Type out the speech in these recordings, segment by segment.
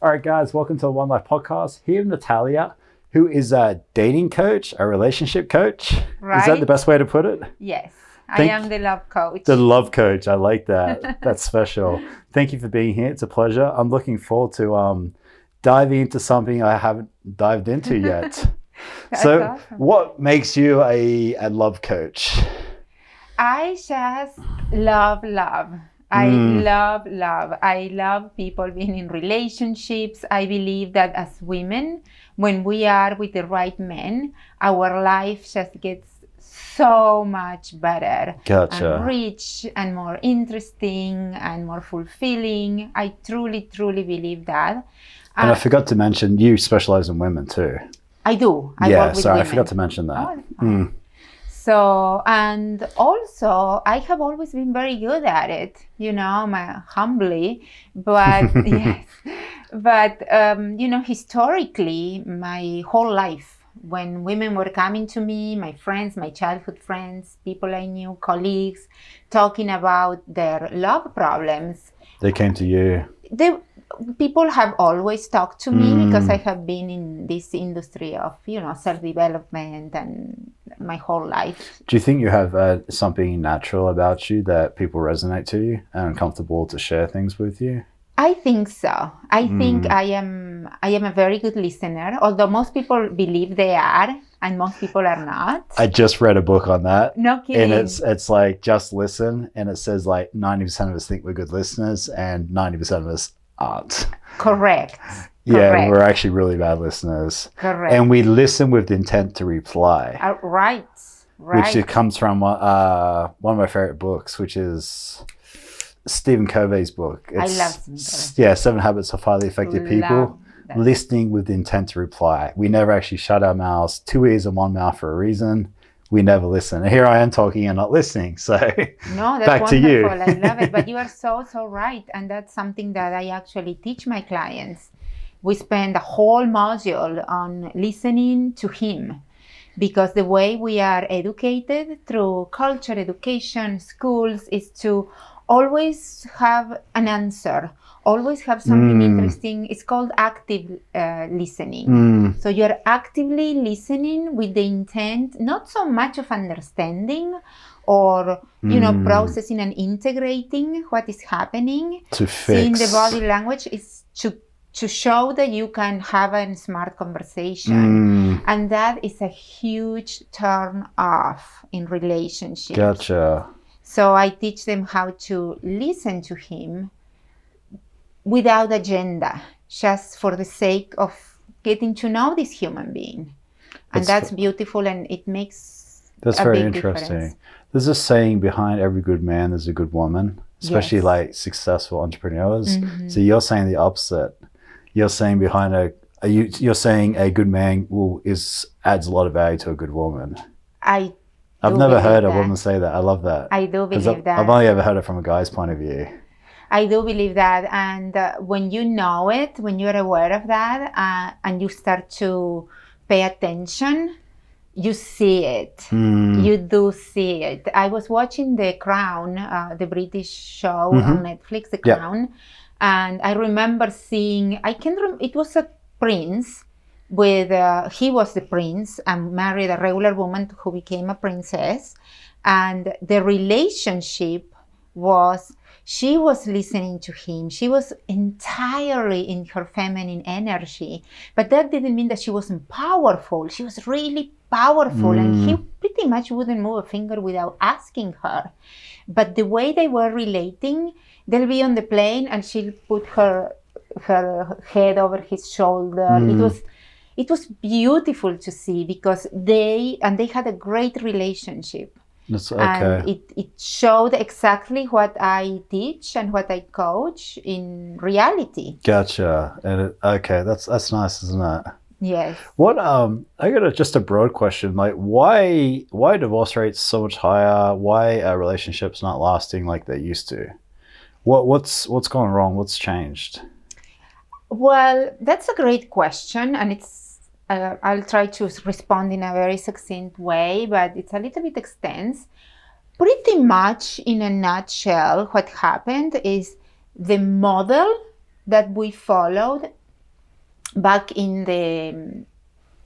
All right, guys, welcome to the Onelife Podcast. Here with Natalia, who is a dating coach, a relationship coach. Right? Is that the best way to put it? Yes, I am the love coach. The love coach. I like that. That's special. Thank you for being here. It's a pleasure. I'm looking forward to diving into something I haven't dived into yet. So, awesome. What makes you a love coach? I just love. I love. I love people being in relationships. I believe that as women, when we are with the right men, our life just gets so much better. Gotcha. And rich and more interesting and more fulfilling. I truly believe that. And I forgot to mention, you specialize in women too. I do. I Yeah, work with sorry, women. I forgot to mention that. Oh, So, and also, I have always been very good at it, humbly, but yes. But, historically, my whole life, when women were coming to me, my friends, my childhood friends, people I knew, colleagues, talking about their love problems. They came to you. People have always talked to me because I have been in this industry of, self-development and my whole life. Do you think you have something natural about you that people resonate to you and are comfortable to share things with you? I think so. I think I am a very good listener, although most people believe they are and most people are not. I just read a book on that. No kidding. And it's like, just listen. And it says like 90% of us think we're good listeners and 90% of us aren't. Correct. Yeah, we're actually really bad listeners. Correct. And we listen with the intent to reply. Right. Which it comes from one of my favorite books, which is Stephen Covey's book. I love Stephen Covey. Yeah, 7 Habits of Highly Effective People. Listening with the intent to reply. We never actually shut our mouths, 2 ears and 1 mouth for a reason. We never listen. And here I am talking and not listening. So no, that's back wonderful. to you. I love it. But you are so right. And that's something that I actually teach my clients. We spend a whole module on listening to him. Because the way we are educated through culture, education, schools, is to always have an answer, always have something interesting. It's called active listening. So you're actively listening with the intent, not so much of understanding or, processing and integrating what is happening. To fix. Seeing the body language is to show that you can have a smart conversation. And that is a huge turn off in relationships. Gotcha. So I teach them how to listen to him without agenda, just for the sake of getting to know this human being. And that's beautiful, and it makes That's a very big interesting. difference. There's a saying, behind every good man, there's a good woman, especially Yes. like successful entrepreneurs. So you're saying the opposite. You're saying you're saying a good man adds a lot of value to a good woman. I've never heard a woman say that. I love that. I do believe that. I've only ever heard it from a guy's point of view. I do believe that. And when you know it, when you're aware of that, and you start to pay attention, you see it. You do see it. I was watching The Crown, the British show on Netflix, The Crown. And I remember seeing, it was a prince he was the prince and married a regular woman who became a princess. And the relationship was, she was listening to him. She was entirely in her feminine energy. But that didn't mean that she wasn't powerful. She was really powerful. And he pretty much wouldn't move a finger without asking her. But the way they were relating, they'll be on the plane and she'll put her head over his shoulder. It was beautiful to see because they had a great relationship. That's okay. And it showed exactly what I teach and what I coach in reality. Gotcha. And that's nice, isn't it? Yes. What I got just a broad question, like why divorce rates so much higher? Why are relationships not lasting like they used to? What's gone wrong? What's changed? Well, that's a great question, and it's I'll try to respond in a very succinct way, but it's a little bit extensive. Pretty much in a nutshell, what happened is the model that we followed back in the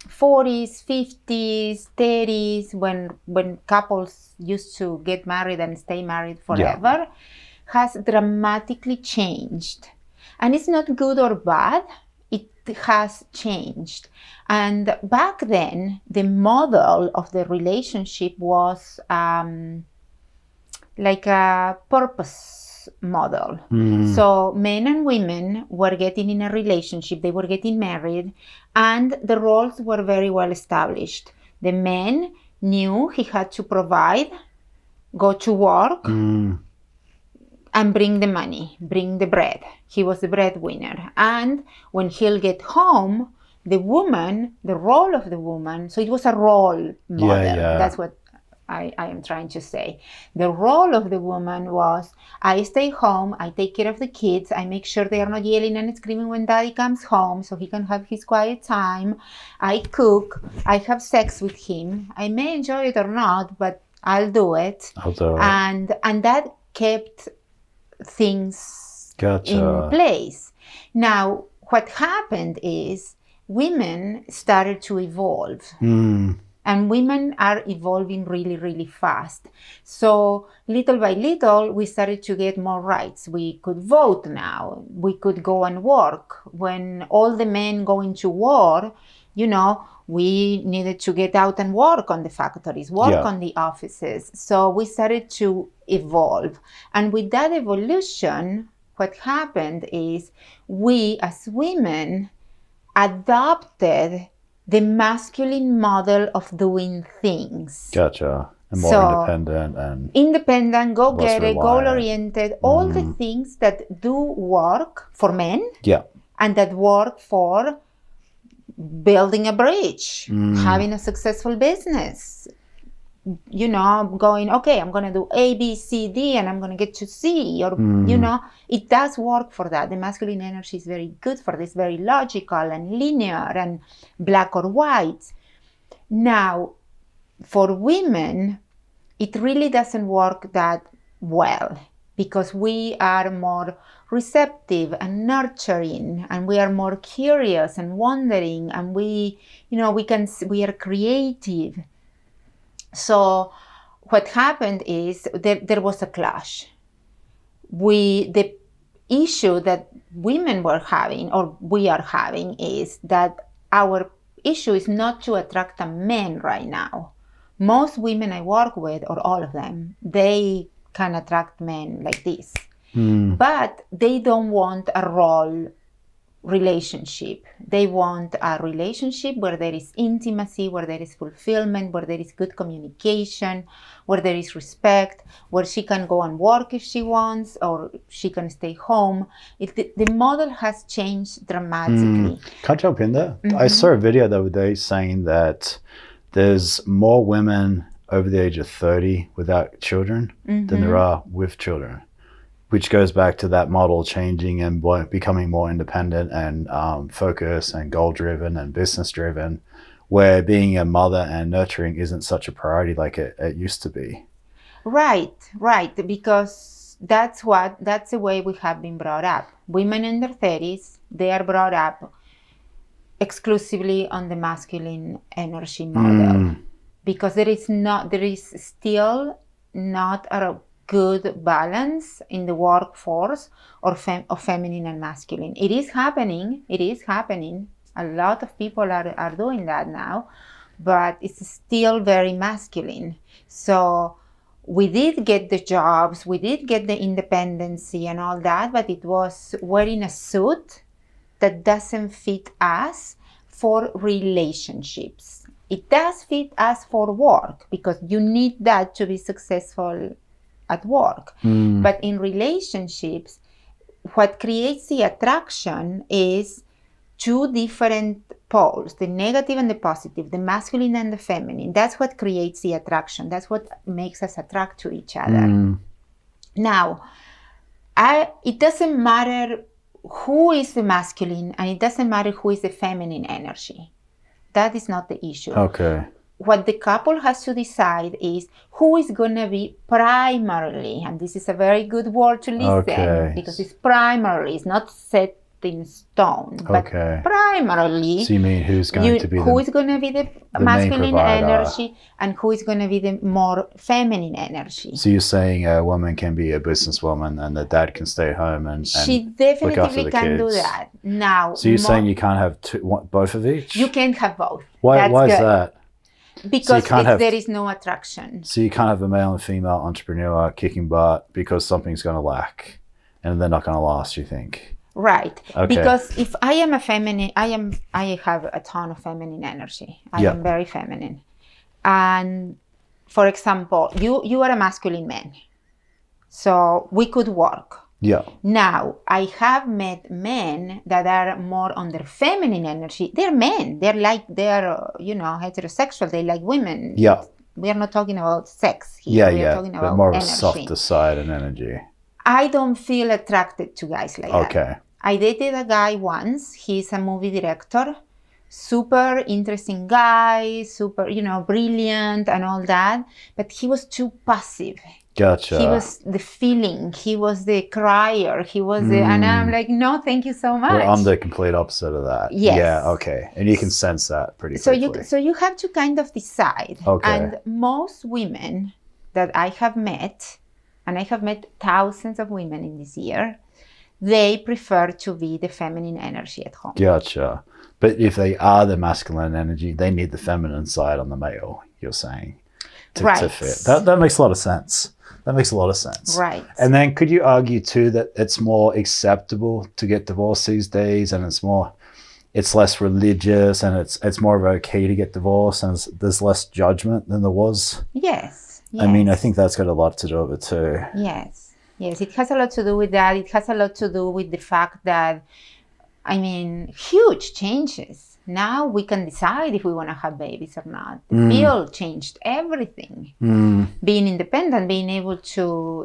40s, 50s, 30s, when couples used to get married and stay married forever, has dramatically changed. And it's not good or bad, it has changed. And back then, the model of the relationship was like a purpose model. So men and women were getting in a relationship, they were getting married, and the roles were very well established. The man knew he had to provide, go to work, and bring the money, bring the bread. He was the breadwinner. And when he'll get home, the woman, the role of the woman, so it was a role model. That's what I am trying to say. The role of the woman was, I stay home, I take care of the kids, I make sure they are not yelling and screaming when daddy comes home so he can have his quiet time. I cook, I have sex with him. I may enjoy it or not, but I'll do it. And that kept things in place. Now, what happened is women started to evolve. And women are evolving really, really fast. So little by little, we started to get more rights. We could vote now. We could go and work. When all the men go into war, we needed to get out and work on the factories, work on the offices. So we started to evolve. And with that evolution, what happened is we as women adopted the masculine model of doing things. Gotcha. And more independent, go-getter, goal-oriented, all the things that do work for men and that work for building a bridge, having a successful business, going, okay, I'm going to do A, B, C, D, and I'm going to get to C, or, it does work for that. The masculine energy is very good for this, very logical and linear and black or white. Now, for women, it really doesn't work that well because we are more receptive and nurturing, and we are more curious and wondering, and we are creative. So what happened is there was a clash. The issue that women were having, or we are having, is that our issue is not to attract a man right now. Most women I work with, or all of them, they can attract men like this. But they don't want a role relationship. They want a relationship where there is intimacy, where there is fulfillment, where there is good communication, where there is respect, where she can go and work if she wants, or she can stay home. The model has changed dramatically. Can I jump in there? I saw a video the other day saying that there's more women over the age of 30 without children than there are with children, which goes back to that model changing and becoming more independent and focused and goal-driven and business-driven, where being a mother and nurturing isn't such a priority like it used to be. Right, because that's the way we have been brought up. Women in their 30s, they are brought up exclusively on the masculine energy model. Because there is still not a good balance in the workforce of feminine and masculine. It is happening. A lot of people are doing that now, but it's still very masculine. So we did get the jobs, we did get the independency and all that, but it was wearing a suit that doesn't fit us for relationships. It does fit us for work because you need that to be successful at work. But in relationships, what creates the attraction is two different poles, the negative and the positive, the masculine and the feminine. That's what creates the attraction. That's what makes us attract to each other. Now, it doesn't matter who is the masculine and it doesn't matter who is the feminine energy. That is not the issue. Okay. What the couple has to decide is who is going to be primarily, and this is a very good word to listen, because it's primarily, it's not set in stone. But primarily, so you mean who's going to be the masculine energy and who is going to be the more feminine energy. So you're saying a woman can be a businesswoman and the dad can stay home and she definitely can do that. Now, so you're saying you can't have both of each? You can't have both. Why is that? Because there is no attraction. So you can't have a male and female entrepreneur kicking butt because something's going to lack and they're not going to last, you think? Right. Okay. Because if I am a feminine, I have a ton of feminine energy. I am very feminine. And for example, you are a masculine man. So we could work. Yeah. Now, I have met men that are more on their feminine energy. They're men. They're heterosexual. They like women. Yeah. We are not talking about sex here. We are talking about more energy. of a softer side and energy. I don't feel attracted to guys like that. Okay. I dated a guy once. He's a movie director. Super interesting guy. Super, brilliant and all that. But he was too passive. Gotcha. He was the feeling. He was the crier. He was and I'm like, no, thank you so much. Well, I'm the complete opposite of that. Yes. Yeah, okay. And you can sense that pretty quickly. So you have to kind of decide. Okay. And most women that I have met, and I have met thousands of women in this year, they prefer to be the feminine energy at home. Gotcha. But if they are the masculine energy, they need the feminine side on the male, you're saying, to fit. That makes a lot of sense. Right. And then could you argue too that it's more acceptable to get divorced these days, and it's less religious, and it's more okay to get divorced, and there's less judgment than there was? Yes. I mean, I think that's got a lot to do with it too. Yes, it has a lot to do with that. It has a lot to do with the fact that, huge changes. Now we can decide if we want to have babies or not. The pill changed everything. Being independent, being able to,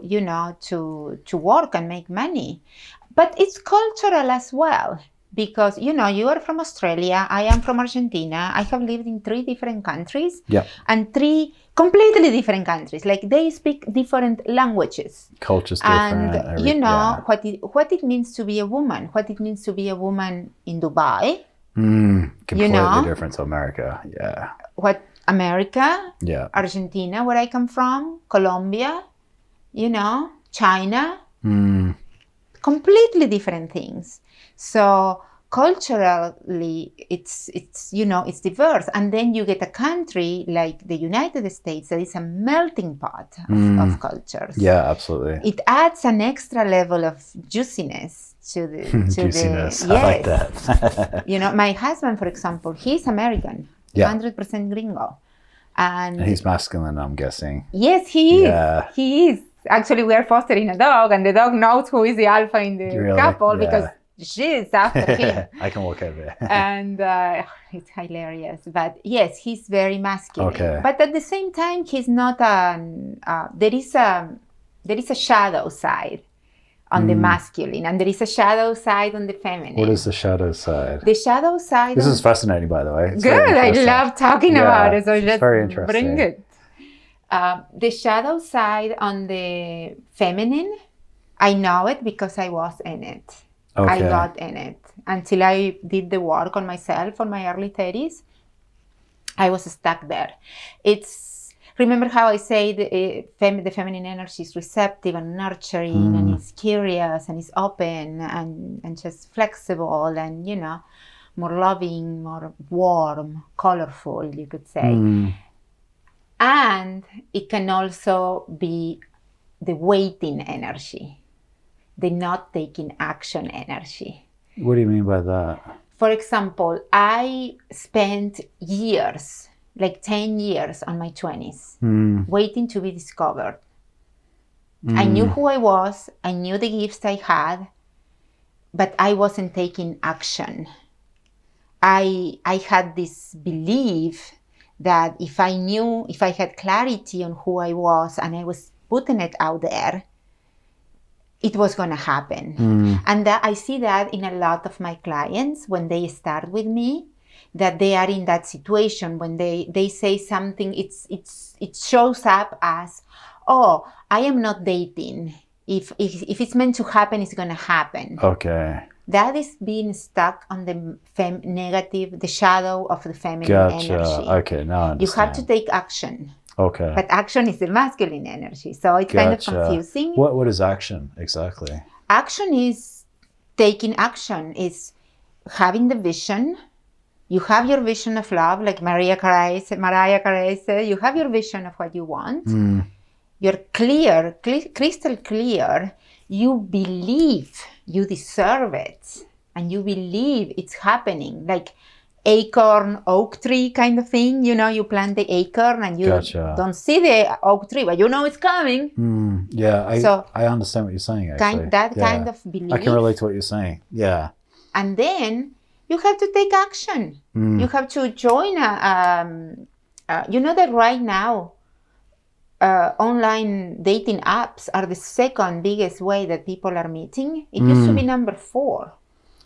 to work and make money. But it's cultural as well. Because, you are from Australia, I am from Argentina. I have lived in 3 different countries. Yeah. And 3 completely different countries. Like, they speak different languages. Culture's different. And, what it means to be a woman. What it means to be a woman in Dubai. Completely different to America. Yeah. What America? Yeah. Argentina, where I come from. Colombia. China. Completely different things. So culturally, it's diverse. And then you get a country like the United States that is a melting pot of cultures. Yeah, absolutely. It adds an extra level of juiciness to the juiciness. I like that. My husband, for example, he's American, 100% gringo, and he's masculine, I'm guessing. Yes, he is. Yeah. He is. Actually, we are fostering a dog, and the dog knows who is the alpha in the couple because she's after him. I can walk over there. And it's hilarious. But yes, he's very masculine. Okay. But at the same time, he's not there is a shadow side on the masculine, and there is a shadow side on the feminine. What is the shadow side? The shadow side. This is fascinating, by the way. It's good. I love talking about it. So let's very interesting. Bring it. The shadow side on the feminine, I know it because I was in it. Okay. I got in it. Until I did the work on myself on my early 30s, I was stuck there. Remember how I say the feminine energy is receptive and nurturing and is curious and is open and just flexible and, more loving, more warm, colorful, you could say. And it can also be the waiting energy, the not taking action energy. What do you mean by that? For example, I spent years, like 10 years on my 20s, waiting to be discovered. I knew who I was, I knew the gifts I had, but I wasn't taking action. I had this belief that if I had clarity on who I was and I was putting it out there, it was going to happen. And that I see that in a lot of my clients when they start with me, that they are in that situation when they say something, it shows up as, I am not dating. If it's meant to happen, it's going to happen. Okay. that is being stuck on the negative, the shadow of the feminine energy. Okay, now I understand. You have to take action. Okay. But action is the masculine energy, so it's kind of confusing. What is action exactly? Action is taking action, is having the vision. You have your vision of love, like Mariah Carey said, you have your vision of what you want. You're clear, crystal clear. You believe you deserve it, and you believe it's happening. Like acorn, oak tree kind of thing. You know, you plant the acorn and you don't see the oak tree, but you know it's coming. I understand what you're saying, actually. Kind of belief. I can relate to what you're saying. Yeah. And then you have to take action. You have to join you know that right now, online dating apps are the second biggest way that people are meeting. It used to be number 4.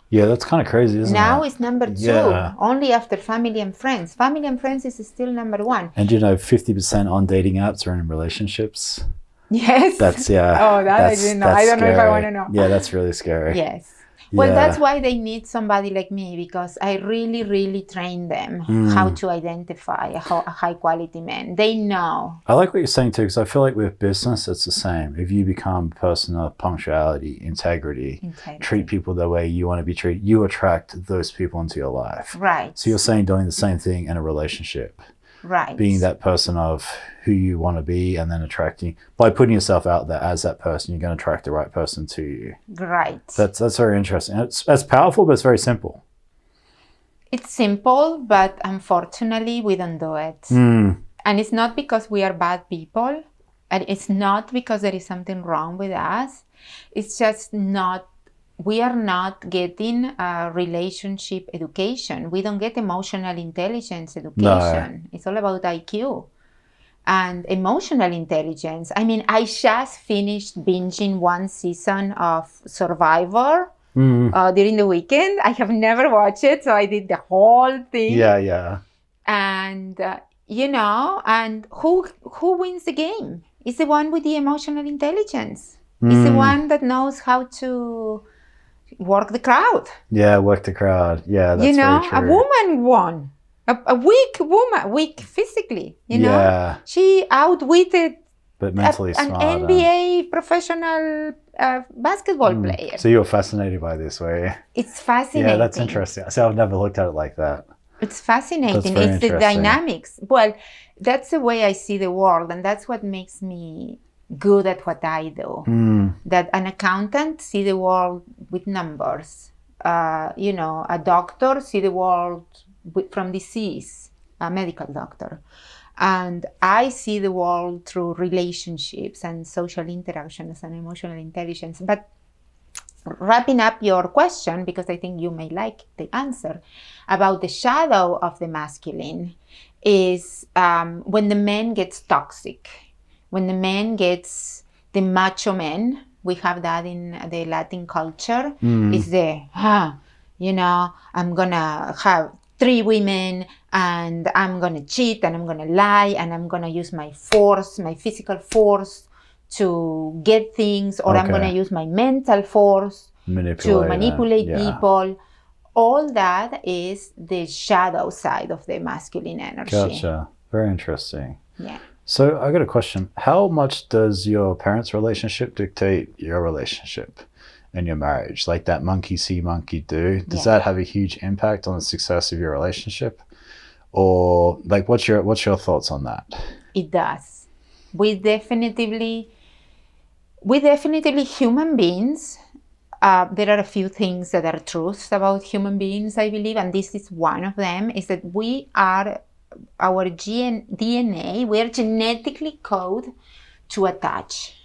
Yeah, that's kind of crazy, isn't it? Now it's number 2, only after family and friends. Family and friends is still number 1. And 50% on dating apps are in relationships? Yes. That's, Oh, that I didn't know. I don't know if I want to know. Yeah, that's really scary. Yes. Well, that's why they need somebody like me, because I really, really train them how to identify a high quality man. They know. I like what you're saying too, because I feel like with business, it's the same. If you become a person of punctuality, integrity, treat people the way you want to be treated, you attract those people into your life. Right. So you're saying doing the same thing in a relationship. Right. Being that person of who you want to be, and then attracting, by putting yourself out there as that person, you're going to attract the right person to you. Right. That's very interesting. It's powerful, but it's very simple. It's simple, but unfortunately we don't do it. And it's not because we are bad people, and it's not because there is something wrong with us. It's just not. We are not getting a relationship education. We don't get emotional intelligence education. No. It's all about IQ and emotional intelligence. I mean, I just finished binging 1 season of Survivor during the weekend. I have never watched it, so I did the whole thing. Yeah. And, and who wins the game? It's the one with the emotional intelligence. It's the one that knows how to work the crowd. Yeah, work the crowd. Yeah, that's very true. A woman won. A weak woman, weak physically, Yeah. She outwitted but mentally an NBA professional basketball player. So you were fascinated by this, were you? It's fascinating. Yeah, that's interesting. See, I've never looked at it like that. It's fascinating. It's the dynamics. Well, that's the way I see the world, and that's what makes me good at what I do. That an accountant see the world with numbers. A doctor see the world from disease, a medical doctor. And I see the world through relationships and social interactions and emotional intelligence. But wrapping up your question, because I think you may like the answer, about the shadow of the masculine is when the man gets toxic. When the man gets the macho man, we have that in the Latin culture, is the, I'm going to have 3 women and I'm going to cheat and I'm going to lie and I'm going to use my force, my physical force to get things, or I'm going to use my mental force to manipulate people. All that is the shadow side of the masculine energy. Gotcha. Very interesting. Yeah. So I got a question. How much does your parents' relationship dictate your relationship and your marriage? Like that monkey see, monkey do. Does that have a huge impact on the success of your relationship? Or like, what's your thoughts on that? It does. We definitely human beings. There are a few things that are truths about human beings, I believe, and this is one of them, is that we are, our DNA, we are genetically coded to attach.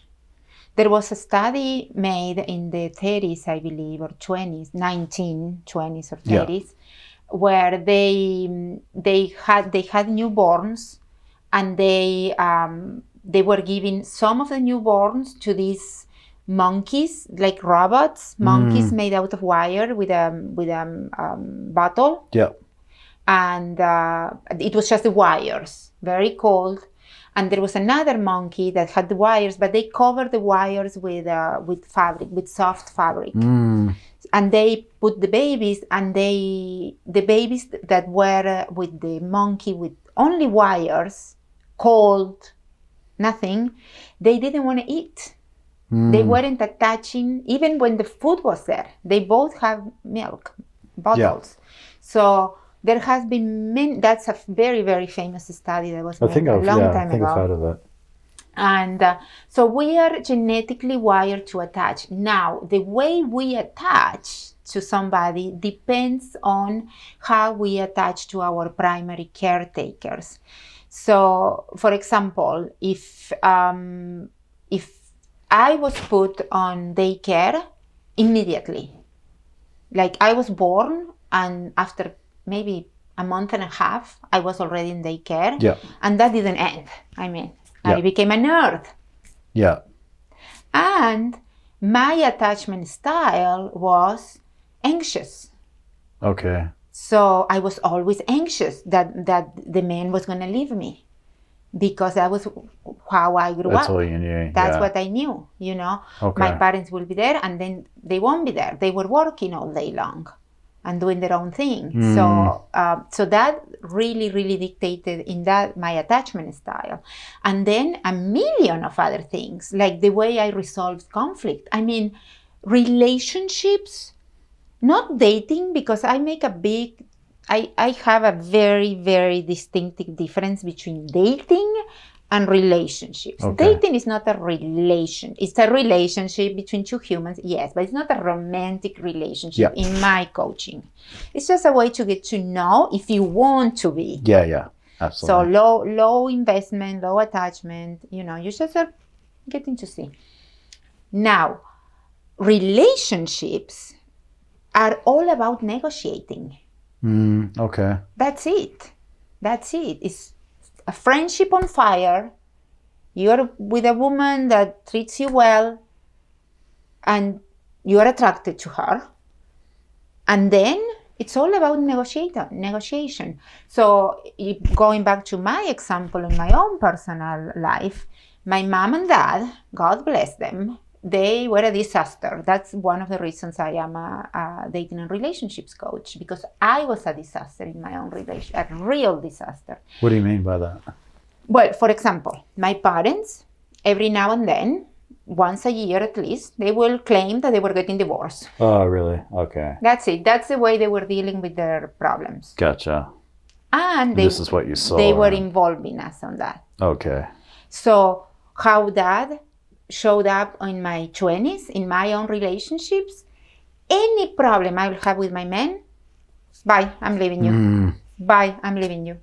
There was a study made in the 30s, I believe, or 20s, 1920s or 30s, where they had newborns, and they were giving some of the newborns to these monkeys, like robots, monkeys made out of wire with a bottle. Yeah. And it was just the wires, very cold. And there was another monkey that had the wires, but they covered the wires with fabric, with soft fabric. And and they put the babies, and the babies that were with the monkey with only wires, cold, nothing, they didn't want to eat. They weren't attaching, even when the food was there. They both have milk bottles. So there has been that's a very, very famous study that was made a long time ago. I think I've heard of it. And so we are genetically wired to attach. Now, the way we attach to somebody depends on how we attach to our primary caretakers. So, for example, if I was put on daycare immediately, like I was born, and after maybe a month and a half, I was already in daycare, and that didn't end. I mean, I became a nerd. Yeah. And my attachment style was anxious. Okay. So I was always anxious that the man was going to leave me, because that was how I grew up. That's all you knew. That's what I knew, you know. Okay. My parents will be there, and then they won't be there. They were working all day long and doing their own thing. So that really, really dictated in that my attachment style. And then a million of other things, like the way I resolved conflict. I mean, relationships, not dating, because I make I have a very, very distinctive difference between dating and relationships. Okay. Dating is not a relation. It's a relationship between two humans, yes, but it's not a romantic relationship in my coaching. It's just a way to get to know if you want to be. Yeah, absolutely. So low investment, low attachment, you know, you just are getting to see. Now, relationships are all about negotiating. Okay. That's it. It's a friendship on fire. You're with a woman that treats you well, and you are attracted to her. And then it's all about negotiation. So going back to my example in my own personal life, my mom and dad, God bless them, they were a disaster. That's one of the reasons I am a dating and relationships coach, because I was a disaster in my own relationship, a real disaster. What do you mean by that? Well, for example, my parents, every now and then, once a year at least, they will claim that they were getting divorced. Oh, really? Okay. That's it. That's the way they were dealing with their problems. Gotcha. And this is what you saw. They were involving us on that. Okay. So how that showed up in my 20s, in my own relationships, any problem I will have with my man, bye, I'm leaving you. Bye, I'm leaving you.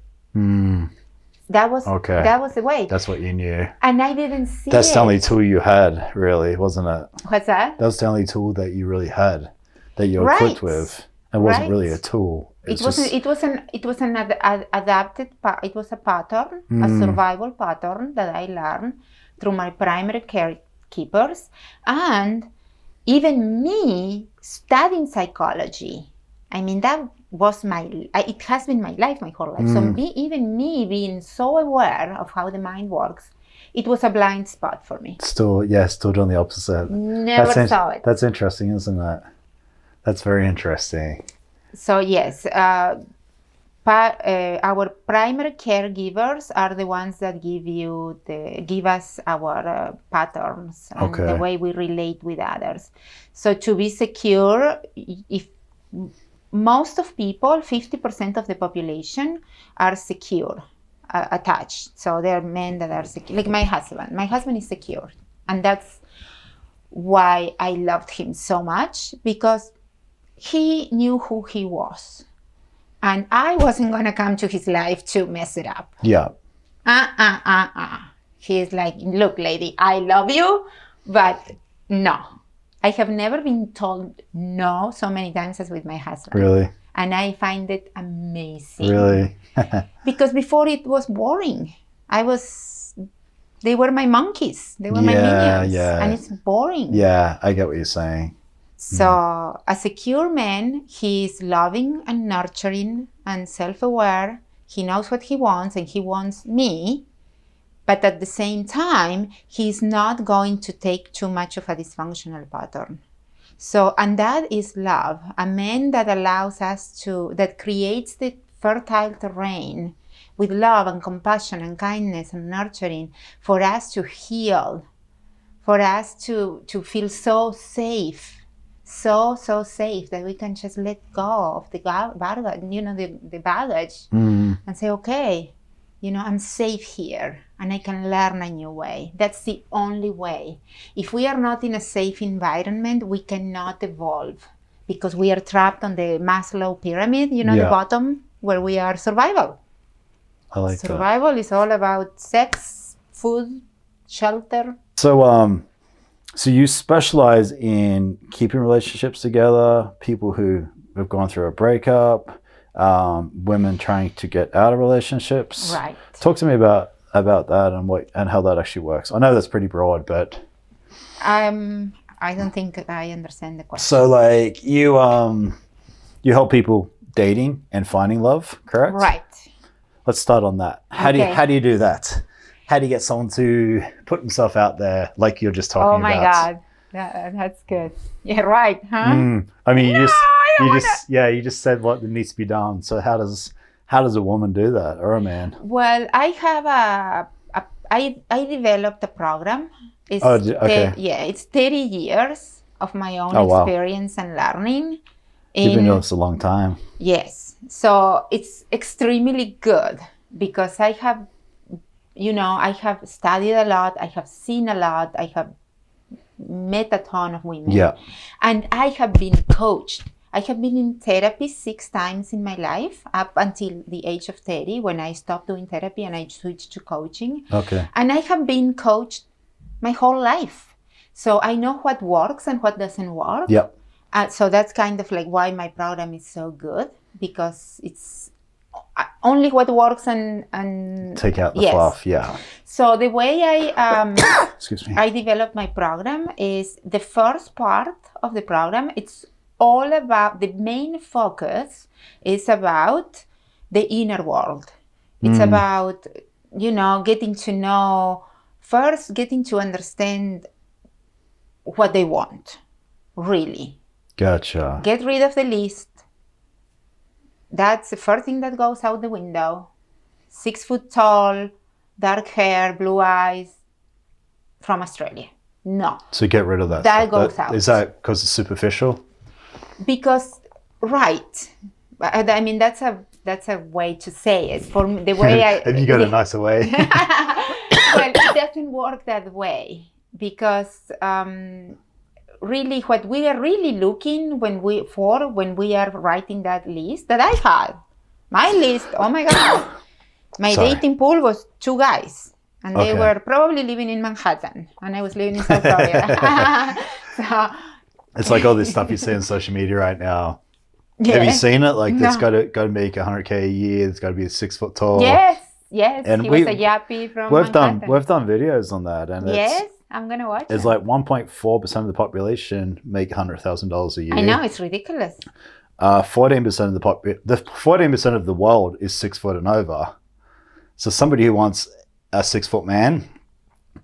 That was the way. That's what you knew. And I didn't see That's the only tool you had, really, wasn't it? What's that? That was the only tool that you really had, that you were equipped with. It wasn't really a tool. It was an adapted. It was a pattern, a survival pattern that I learned through my primary carekeepers, and even me studying psychology. I mean, that was it has been my life, my whole life. So even me being so aware of how the mind works, it was a blind spot for me. Still doing the opposite. Never saw it. That's interesting, isn't it? That's very interesting. So yes, our primary caregivers are the ones that give us our patterns and the way we relate with others. So to be secure, if most of people, 50% of the population, are secure, attached. So there are men that are secure, like my husband. My husband is secure, and that's why I loved him so much, because he knew who he was. And I wasn't going to come to his life to mess it up. Yeah. He's like, look, lady, I love you, but no. I have never been told no so many times as with my husband. Really? And I find it amazing. Really? Because before it was boring. They were my monkeys. They were my minions. Yeah. And it's boring. Yeah, I get what you're saying. So a secure man, he's loving and nurturing and self-aware. He knows what he wants, and he wants me. But at the same time, he's not going to take too much of a dysfunctional pattern. So, and that is love. A man that allows us that creates the fertile terrain with love and compassion and kindness and nurturing for us to heal, for us to feel so safe, so safe that we can just let go of the baggage, the baggage, and say, okay, I'm safe here and I can learn a new way. That's the only way. If we are not in a safe environment, we cannot evolve because we are trapped on the Maslow pyramid, the bottom where we are survival. I like survival that. Is all about sex, food, shelter. So you specialize in keeping relationships together, people who have gone through a breakup, women trying to get out of relationships. Right. Talk to me about that and how that actually works. I know that's pretty broad, but I don't think I understand the question. So like you help people dating and finding love, correct? Right. Let's start on that. How do you do that? How do you get someone to put himself out there like you're just talking about? Oh my God. That's good. Yeah, right, huh? I mean, you just said what needs to be done. So how does a woman do that, or a man? Well, I have I developed a program. It's okay. It's 30 years of my own experience and learning. You've been doing this a long time. Yes. So it's extremely good because I have studied a lot, I have seen a lot, I have met a ton of women. Yeah. And I have been coached. I have been in therapy 6 times in my life up until the age of 30 when I stopped doing therapy and I switched to coaching. Okay. And I have been coached my whole life. So I know what works and what doesn't work. Yep. So that's kind of like why my program is so good, because it's only what works and take out the fluff. Yeah. So the way excuse me, I developed my program is the first part of the program. It's all about, the main focus is about the inner world. It's about getting to understand what they want, really. Gotcha. Get rid of the list. That's the first thing that goes out the window. 6 foot tall, dark hair, blue eyes, from Australia. No. So get rid of that. That goes out. Is that because it's superficial? Because, right. I mean, that's a way to say it. For me, the way Have you got a nicer way? Well, it doesn't work that way because really what we are really looking when we are writing that list that I had. My list, oh my God. My dating pool was 2 guys. And they were probably living in Manhattan. And I was living in South Florida. So, it's like all this stuff you see on social media right now. Yeah. Have you seen it? Like, it's got to make $100K a year. It's got to be 6 foot tall. Yes. And he was a yappy from Manhattan. We've done videos on that. And yes, I'm going to watch it. It's like 1.4% of the population make $100,000 a year. I know, it's ridiculous. 14% of the world is 6 foot and over. So somebody who wants a 6 foot man,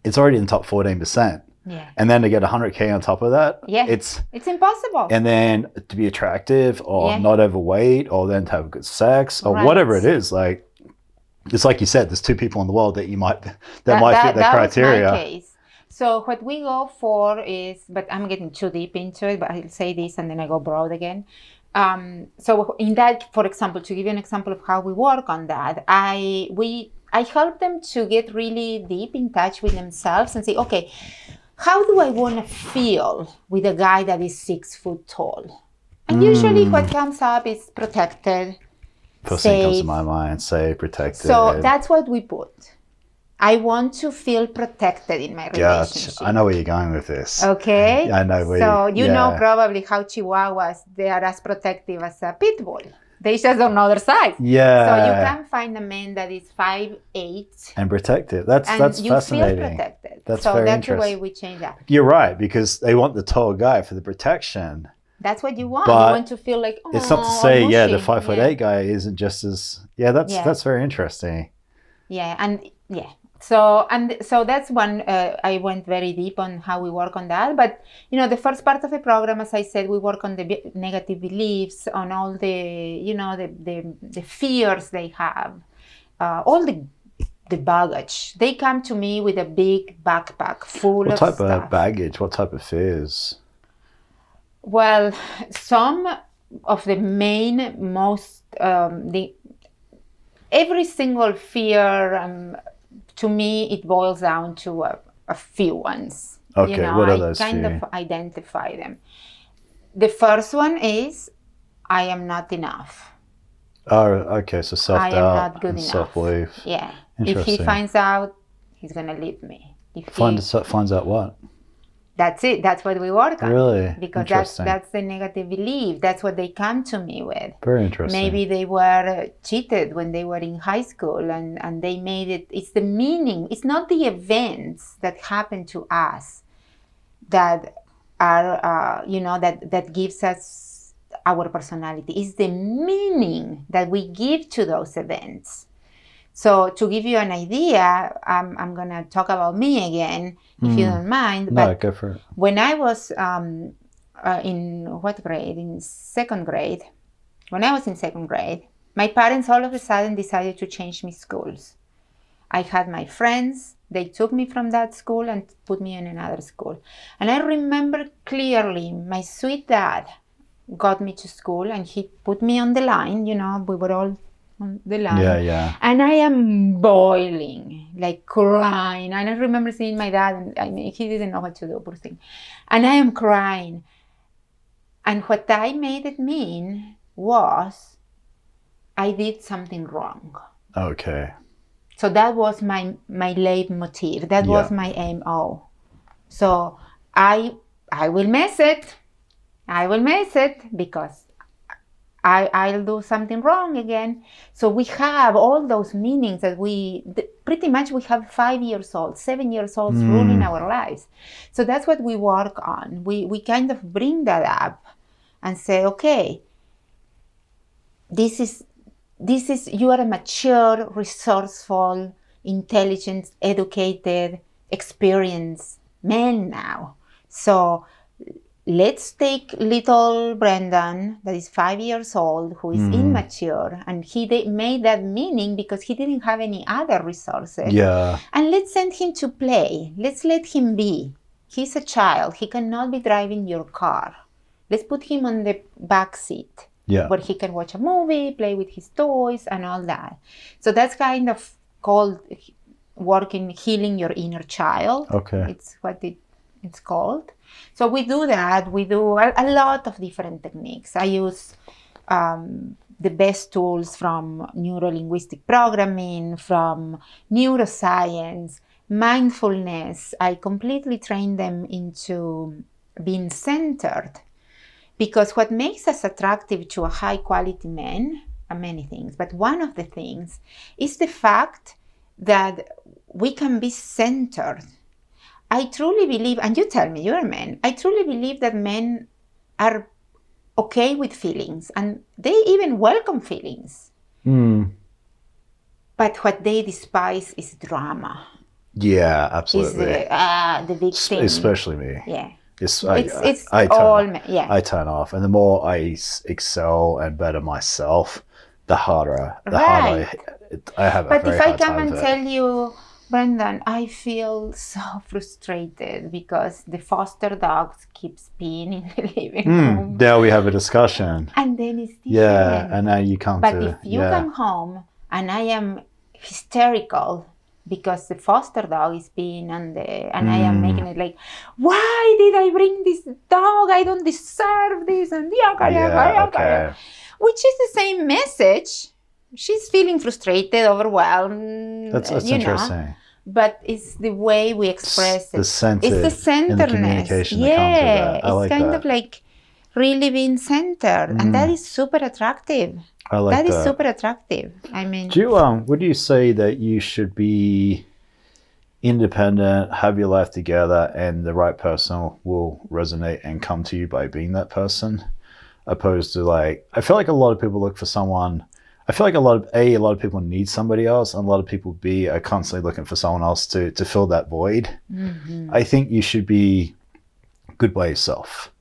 it's already in the top 14%. Yeah. And then to get 100K on top of that, it's impossible. And then to be attractive or not overweight, or then to have good sex or whatever it is, like it's like you said, there's 2 people in the world that might fit that criteria. Was my case. So what we go for is, but I'm getting too deep into it, but I'll say this and then I go broad again. So in that, for example, to give you an example of how we work on that, I help them to get really deep in touch with themselves and say, okay, how do I want to feel with a guy that is 6 foot tall? And usually what comes up is protected, First safe. thing comes to my mind, safe, protected. So that's what we put. I want to feel protected in my relationship. I know where you're going with this. Okay? I know where so you know probably how Chihuahuas, they are as protective as a pit bull. They just on the other side. Yeah. So you can find a man that is 5'8". And protected. That's fascinating. You feel protected. That's so very that's the interesting. way we change that. You're right, because they want the tall guy for the protection. That's what you want. But you want to feel like, oh, it's not to say, mushy. the 5'8" guy isn't just as, that's very interesting. Yeah, and So that's one, I went very deep on how we work on that. But, the first part of the program, as I said, we work on the negative beliefs, on all the, the fears they have, all the baggage. They come to me with a big backpack full of stuff. What type of baggage? What type of fears? Well, some of the most, every single fear, to me, it boils down to a few ones. Okay, what are those? I kind of identify them. The first one is, I am not enough. Oh, okay, so self-doubt. I am not good enough. Self-belief. Yeah. If he finds out, he's going to leave me. Finds out what? That's it. That's what we work on. Really? Because that's the negative belief. That's what they come to me with. Very interesting. Maybe they were cheated when they were in high school and they made it. It's the meaning. It's not the events that happen to us that are, that gives us our personality. It's the meaning that we give to those events. So to give you an idea, I'm going to talk about me again, if you don't mind. No, go for it. When I was in what grade? In second grade. When I was in second grade, my parents all of a sudden decided to change me schools. I had my friends. They took me from that school and put me in another school. And I remember clearly my sweet dad got me to school and he put me on the line. We were all on the line. Yeah. And I am boiling, like crying. And I remember seeing my dad, and he didn't know what to do, poor thing. And I am crying. And what I made it mean was I did something wrong. Okay. So that was my leitmotif. That was my MO. So I will mess it. I will mess it because I'll do something wrong again. So we have all those meanings that pretty much we have 5 years old, 7 years old ruling our lives. So that's what we work on. We kind of bring that up and say, okay, this is you are a mature, resourceful, intelligent, educated, experienced man now. So let's take little Brendan, that is 5 years old, who is immature, and he made that meaning because he didn't have any other resources. Yeah. And let's send him to play. Let's let him be. He's a child. He cannot be driving your car. Let's put him on the back seat. Yeah. Where he can watch a movie, play with his toys, and all that. So that's kind of called working, healing your inner child. Okay. It's what it's called. So we do that. We do a lot of different techniques. I use the best tools from neuro-linguistic programming, from neuroscience, mindfulness. I completely train them into being centered. Because what makes us attractive to a high-quality man are many things. But one of the things is the fact that we can be centered. I truly believe, and you tell me, you're a man, I truly believe that men are okay with feelings, and they even welcome feelings. But what they despise is drama. Yeah, absolutely. Is the big thing. Especially me. Yeah. I turn off, and the more I excel and better myself, the harder I have a very hard time. But if I come and tell you, Brendan, I feel so frustrated because the foster dogs keeps peeing in the living room. Now we have a discussion. And then it's different. Yeah, and now you come But if you come home and I am hysterical because the foster dog is peeing and I am making it like, why did I bring this dog? I don't deserve this. And okay. Which is the same message. She's feeling frustrated, overwhelmed. That's interesting. But it's the way we express it. It's the centeredness. The communication that comes with that. I like it's kind that. of like really being centered. And that is super attractive. I like that. That is super attractive. I mean, would you say that you should be independent, have your life together, and the right person will resonate and come to you by being that person? Opposed to I feel like a lot of people look for someone, I feel like a lot of people need somebody else, and a lot of people are constantly looking for someone else to fill that void. Mm-hmm. I think you should be good by yourself.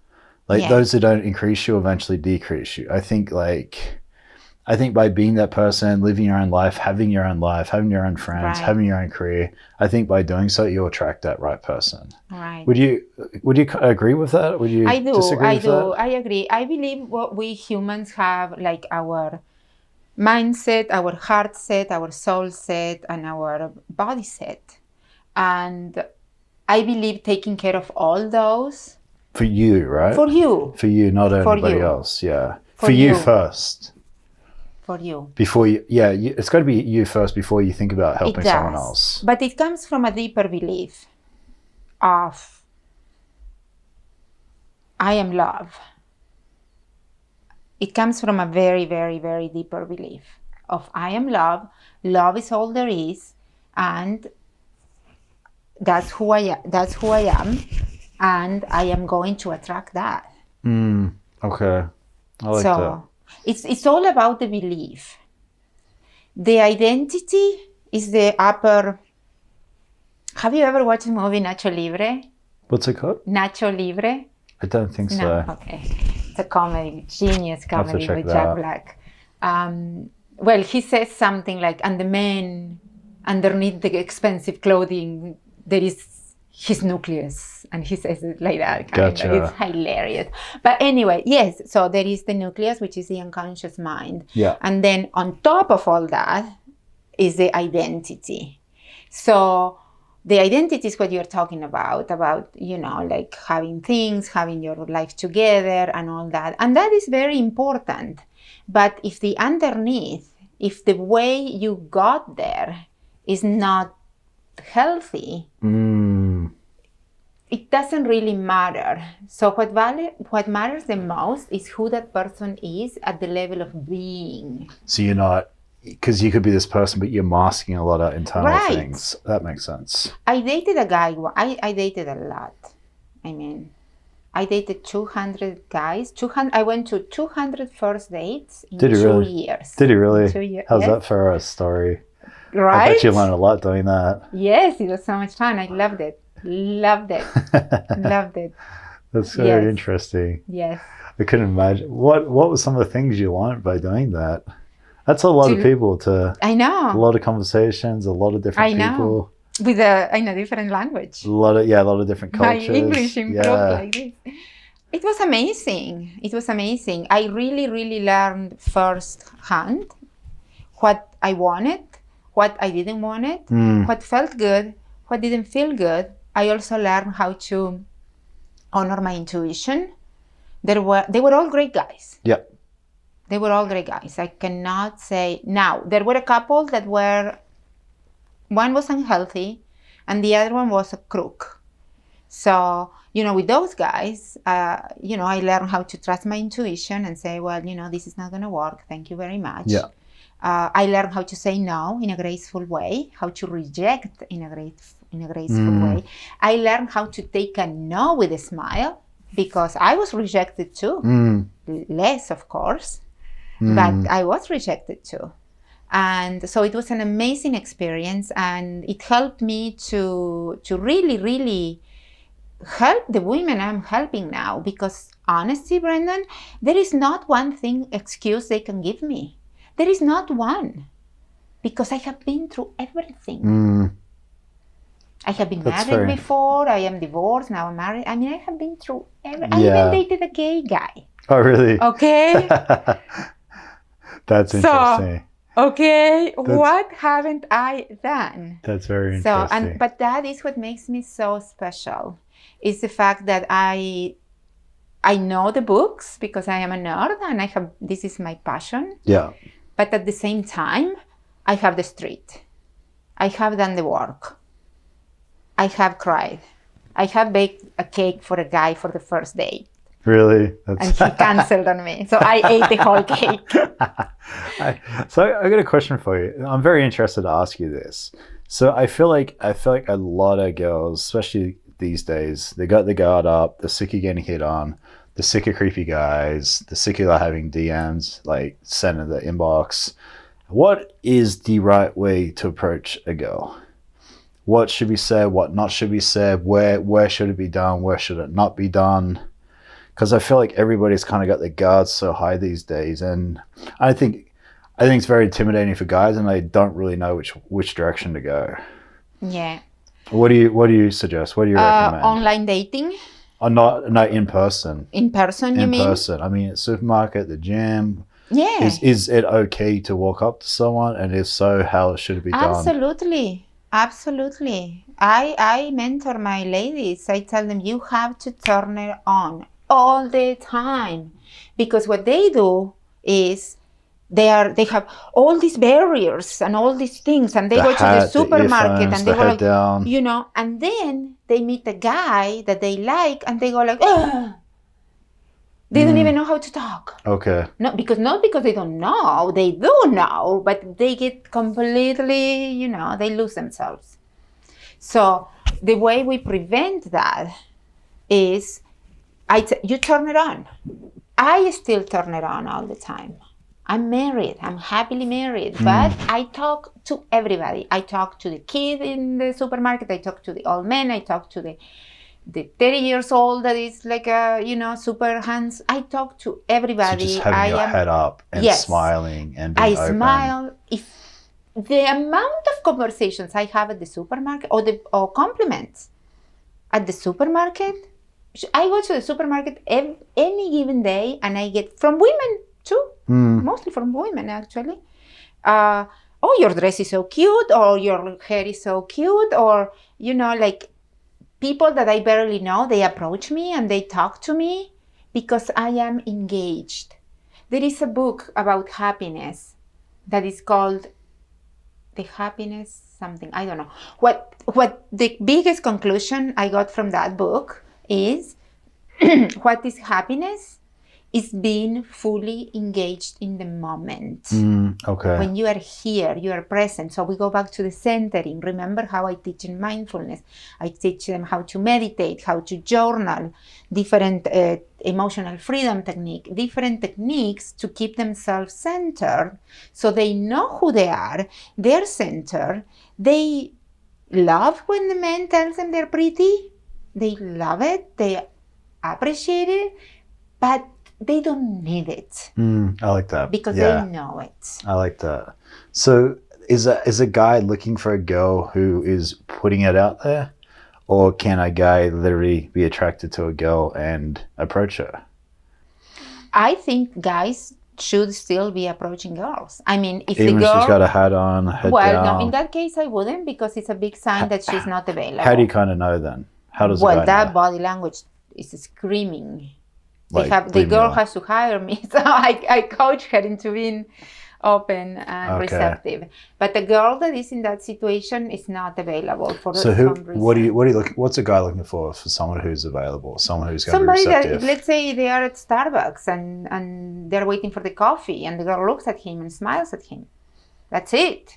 Like those that don't increase you eventually decrease you. I think by being that person, living your own life, having your own friends, having your own career, I think by doing so, you'll attract that right person. Right. Would you agree with that? Would you disagree with that? I agree. I believe what we humans have, like our mindset, our heart set, our soul set, and our body set. And I believe taking care of all those. For you, right? For you. For you, not anybody else. Yeah. For you first. For you. Before you, it's got to be you first before you think about helping someone else. But it comes from a deeper belief of I am love. It comes from a very, very, very deeper belief of I am love. Love is all there is, and that's who I am, and I am going to attract that. Okay, I like that. It's all about the belief. The identity is the upper. Have you ever watched the movie Nacho Libre? What's it called? Nacho Libre. I don't think so. No, okay. It's a comedy, genius comedy with Jack Black. Well, he says something like, and the man underneath the expensive clothing, there is his nucleus. And he says it like that. Gotcha. It's hilarious. But anyway, yes, so there is the nucleus, which is the unconscious mind. Yeah. And then on top of all that is the identity. So the identity is what you're talking about, like having things, having your life together and all that. And that is very important. But if the underneath, if the way you got there is not healthy, it doesn't really matter. So what matters the most is who that person is at the level of being. So you're not, because you could be this person, but you're masking a lot of internal things. That makes sense. I dated a guy. I dated a lot. I mean, I dated 200 guys. I went to 200 first dates in 2 years. Did you really? 2 years. How's that for a story? Right? I bet you learned a lot doing that. Yes, it was so much fun. I loved it. Loved it. That's very interesting. Yes. I couldn't imagine. What were some of the things you learned by doing that? That's a lot of people I know. A lot of conversations, a lot of different people. With a different language. A lot of different cultures. My English improved like this. It was amazing. I really, really learned firsthand what I wanted, what I didn't want it, what felt good, what didn't feel good. I also learned how to honor my intuition. They were all great guys. Yeah. They were all great guys. I cannot say now. There were a couple that one was unhealthy and the other one was a crook. So, with those guys, I learned how to trust my intuition and say, well, this is not going to work. Thank you very much. Yeah. I learned how to say no in a graceful way, how to reject in a graceful way. I learned how to take a no with a smile because I was rejected too. Less, of course, but I was rejected too. And so it was an amazing experience, and it helped me to really, really help the women I'm helping now, because honestly, Brendan, there is not one excuse they can give me. There is not one, because I have been through everything. I have been married before, I am divorced, now I'm married. I mean, I have been through everything. I even dated a gay guy. Oh, really? Okay. That's interesting. What haven't I done? That's very interesting. But that is what makes me so special, is the fact that I know the books because I am a nerd and this is my passion. Yeah. But at the same time, I have the street. I have done the work. I have cried. I have baked a cake for a guy for the first date. Really? And he canceled on me. So I ate the whole cake. So I got a question for you. I'm very interested to ask you this. So I feel like a lot of girls, especially these days, they got the guard up, they're sick of getting hit on, they're sick of creepy guys, they're sick of having DMs like sent in the inbox. What is the right way to approach a girl? What should be said? What not should be said? Where should it be done? Where should it not be done? Because I feel like everybody's kind of got their guards so high these days, and I think it's very intimidating for guys, and they don't really know which direction to go. Yeah. What do you suggest? What do you recommend? Online dating. No, in person. In person, you mean? In person. I mean, at supermarket, the gym. Yeah. Is it okay to walk up to someone? And if so, how should it be done? Absolutely. I mentor my ladies. I tell them you have to turn it on all the time, because what they do is they have all these barriers and all these things, and they go to the supermarket and they go like, down. And then they meet a guy that they like and they go like, ugh. They don't even know how to talk. Okay. Not because they don't know. They do know, but they get completely, they lose themselves. So the way we prevent that is you turn it on. I still turn it on all the time. I'm married. I'm happily married. But I talk to everybody. I talk to the kid in the supermarket. I talk to the old man. I talk to the 30 years old that is like super hands. I talk to everybody. So just having your head up and smiling and being open. I smile. If the amount of conversations I have at the supermarket or compliments at the supermarket, I go to the supermarket any given day and I get from women too, mostly from women actually. Oh, your dress is so cute, or your hair is so cute, or like people that I barely know, they approach me and they talk to me because I am engaged. There is a book about happiness that is called The Happiness something. I don't know. What the biggest conclusion I got from that book is what is happiness? Is being fully engaged in the moment. Okay. When you are here, you are present. So we go back to the centering. Remember how I teach in mindfulness. I teach them how to meditate, how to journal, different emotional freedom technique, different techniques to keep themselves centered so they know who they are, they're centered. They love when the man tells them they're pretty. They love it. They appreciate it. But they don't need it. I like that. Because they know it. I like that. So is a guy looking for a girl who is putting it out there? Or can a guy literally be attracted to a girl and approach her? I think guys should still be approaching girls. I mean, if even the girl... if she's got a hat on, head down. No, in that case I wouldn't, because it's a big sign that she's not available. How do you kind of know then? How does a guy that know? Body language is screaming. Like, the girl has to hire me, so I coach her into being open and receptive. But the girl that is in that situation is not available for some reason. What's a guy looking for someone who's available, someone who's going to be receptive? Let's say they are at Starbucks and they're waiting for the coffee, and the girl looks at him and smiles at him. That's it.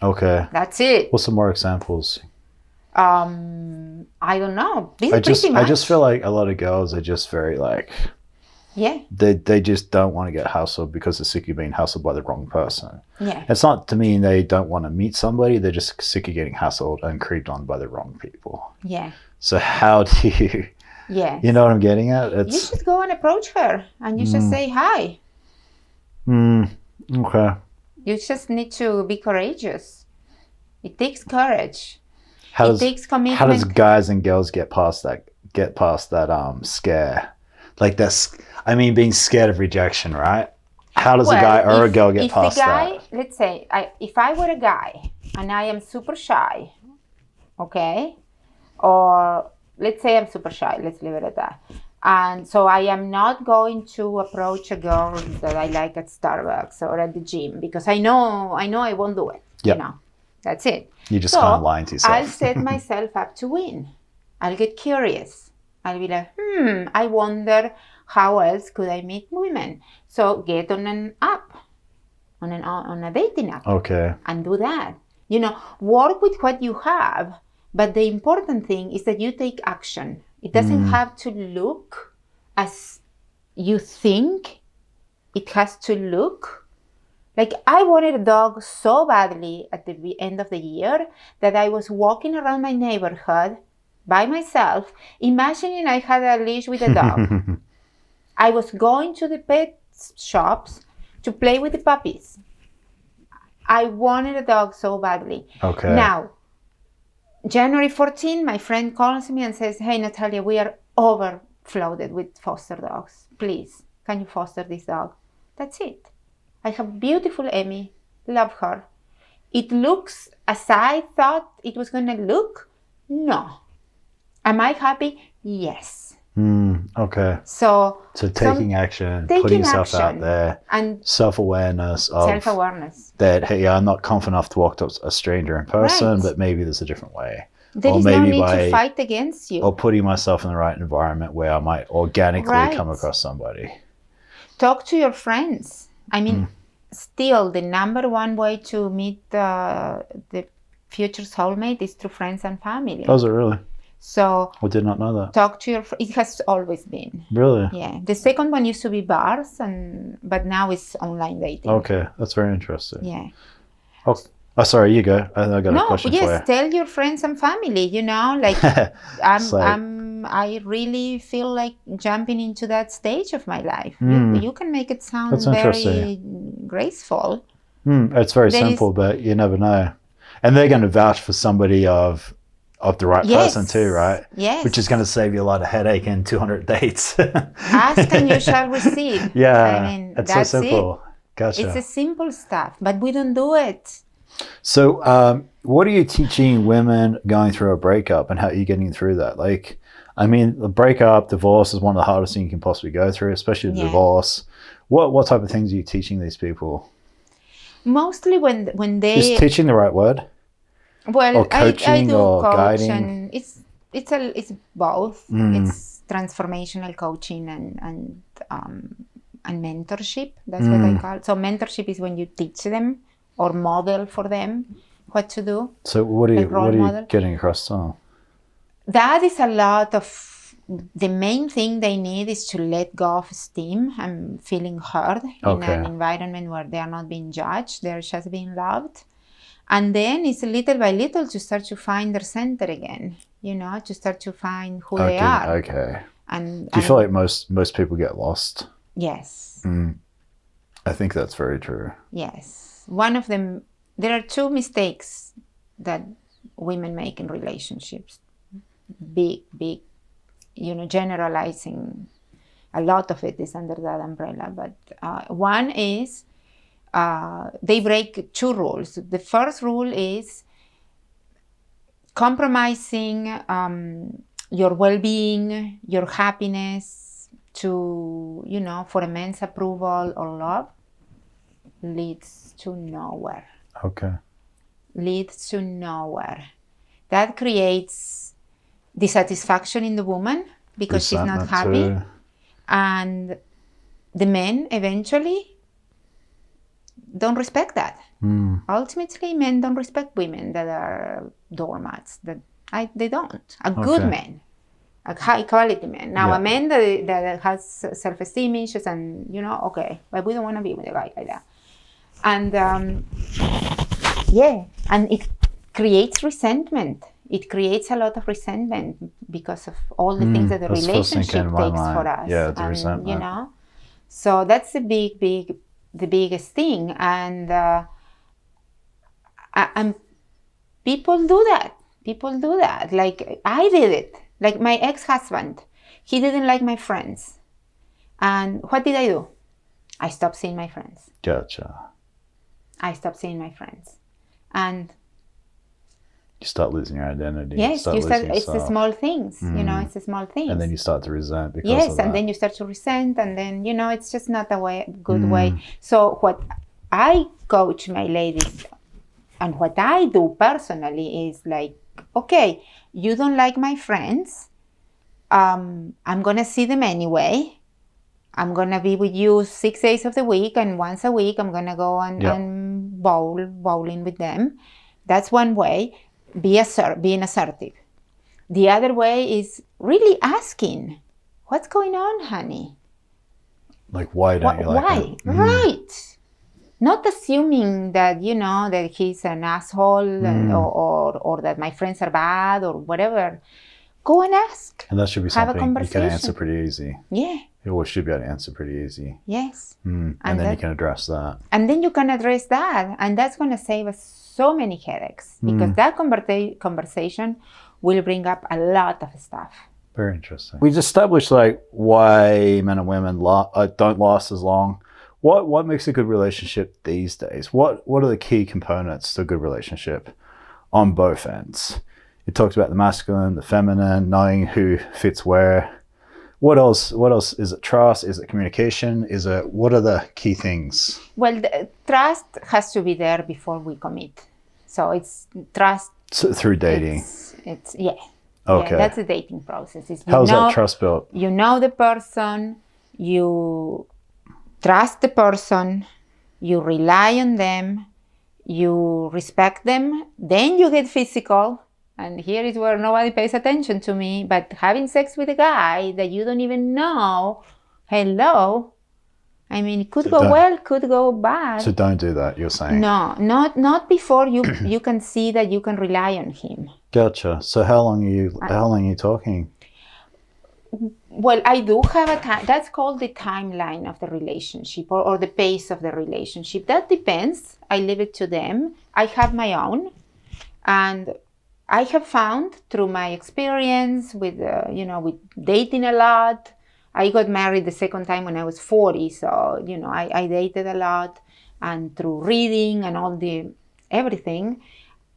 Okay. That's it. What's some more examples? I don't know. I just feel like a lot of girls are just very they just don't want to get hassled because they're sick of being hassled by the wrong person. Yeah. It's not to mean they don't want to meet somebody, they're just sick of getting hassled and creeped on by the wrong people. Yeah. So how do you you know what I'm getting at? You should go and approach her and you should say hi. Okay. You just need to be courageous. It takes courage. It takes commitment. How does guys and girls get past that scare? Like being scared of rejection, right? How does a guy or a girl get past that? Let's say, if I were a guy and I am super shy, okay? Or let's say I'm super shy, let's leave it at that. And so I am not going to approach a girl that I like at Starbucks or at the gym, because I know I won't do it. Yep. You know, that's it. You just kind of lying to yourself. I'll set myself up to win. I'll get curious. I'll be like, I wonder how else could I meet women? So get on an app, on a dating app. Okay. And do that. You know, work with what you have. But the important thing is that you take action. It doesn't have to look as you think. It has to look Like, I wanted a dog so badly at the end of the year that I was walking around my neighborhood by myself, imagining I had a leash with a dog. I was going to the pet shops to play with the puppies. I wanted a dog so badly. Okay. Now, January 14, my friend calls me and says, hey, Natalia, we are overflooded with foster dogs. Please, can you foster this dog? That's it. I have beautiful Emmy. Love her. It looks as I thought it was going to look? No. Am I happy? Yes. Okay. So taking action, putting yourself out there, and self-awareness that, hey, I'm not confident enough to walk to a stranger in person, but maybe there's a different way. There is no need to fight against you. Or putting myself in the right environment where I might organically come across somebody. Talk to your friends. I mean, still, the number one way to meet the future soulmate is through friends and family. Oh, is it really? So I did not know that. Talk to your. It has always been. Really? Yeah. The second one used to be bars, but now it's online dating. Okay, that's very interesting. Yeah. Oh, sorry. You go. I got a question for you. Yes, tell your friends and family. You know, like I really feel like jumping into that stage of my life. You can make it sound very graceful. It's very simple, but you never know. And they're going to vouch for somebody of the right person too, right? Yes. Which is going to save you a lot of headache and 200 dates. Ask and you shall receive. Yeah, I mean, it's so simple. Gotcha. It's a simple stuff, but we don't do it. So what are you teaching women going through a breakup, and how are you getting through that? Like, I mean, the breakup, divorce is one of the hardest things you can possibly go through, especially the divorce. What type of things are you teaching these people? Mostly when they... Is teaching the right word? Well, or coaching, I do or coach, guiding? and it's both. It's transformational coaching and mentorship. That's what I call it. So mentorship is when you teach them or model for them what to do. So what are you getting across to? That is a lot of... The main thing they need is to let go of esteem and feeling heard in an environment where they are not being judged. They're just being loved. And then it's little by little to start to find their center again, you know, to start to find who they are. Okay. And do you feel like most people get lost? Yes. I think that's very true. Yes. One of them, there are two mistakes that women make in relationships. Big, you know, generalizing. A lot of it is under that umbrella. But one is, they break two rules. The first rule is compromising your well-being, your happiness to, you know, for a man's approval or love leads to nowhere. Okay. Leads to nowhere. That creates dissatisfaction in the woman because she's not happy. Too. And the men eventually don't respect that. Ultimately, men don't respect women that are doormats. They don't. A good man, a high quality man. Now, a man that has self-esteem issues and, you know, okay, but we don't want to be with a guy like that. And and it creates resentment. It creates a lot of resentment because of all the things that the relationship takes for us. Yeah, the resentment. You know, so that's the biggest thing, and people do that. People do that. Like I did it. Like my ex-husband, he didn't like my friends, and what did I do? I stopped seeing my friends. Gotcha. I stopped seeing my friends, and you start losing your identity. Yes, it's the small things. You know, it's the small things. And then you start to resent because of that. And then you start to resent, and then, you know, it's just not a good way. So what I coach my ladies, and what I do personally is like, okay, you don't like my friends. I'm gonna see them anyway. I'm gonna be with you 6 days of the week, and once a week I'm gonna go and bowling with them. That's one way. Being assertive. The other way is really asking, what's going on, honey? Like, why don't you like it? Right. not assuming that, that he's an asshole or that my friends are bad or whatever. Go and ask. And that should be something you can answer pretty easy. Yeah. You should be able to answer pretty easy. Yes. And then you can address that. And then you can address that. And that's going to save us so many headaches because that conversation will bring up a lot of stuff. Very interesting. We've established why men and women don't last as long. What makes a good relationship these days? What are the key components to a good relationship on both ends? It talks about the masculine, the feminine, knowing who fits where. What else? Is it trust? Is it communication? What are the key things? Well, the trust has to be there before we commit. So it's trust. So through dating. It's yeah. Okay. Yeah, that's the dating process. How's that trust built? You know the person, you trust the person, you rely on them, you respect them, then you get physical. And here is where nobody pays attention to me. But having sex with a guy that you don't even know, hello. I mean, it could go well, could go bad. So don't do that, you're saying? No, not before you can see that you can rely on him. Gotcha. So how long are you talking? Well, I do have a time. That's called the timeline of the relationship or the pace of the relationship. That depends. I leave it to them. I have my own. And I have found through my experience with, with dating a lot. I got married the second time when I was 40. So, I dated a lot. And through reading and everything,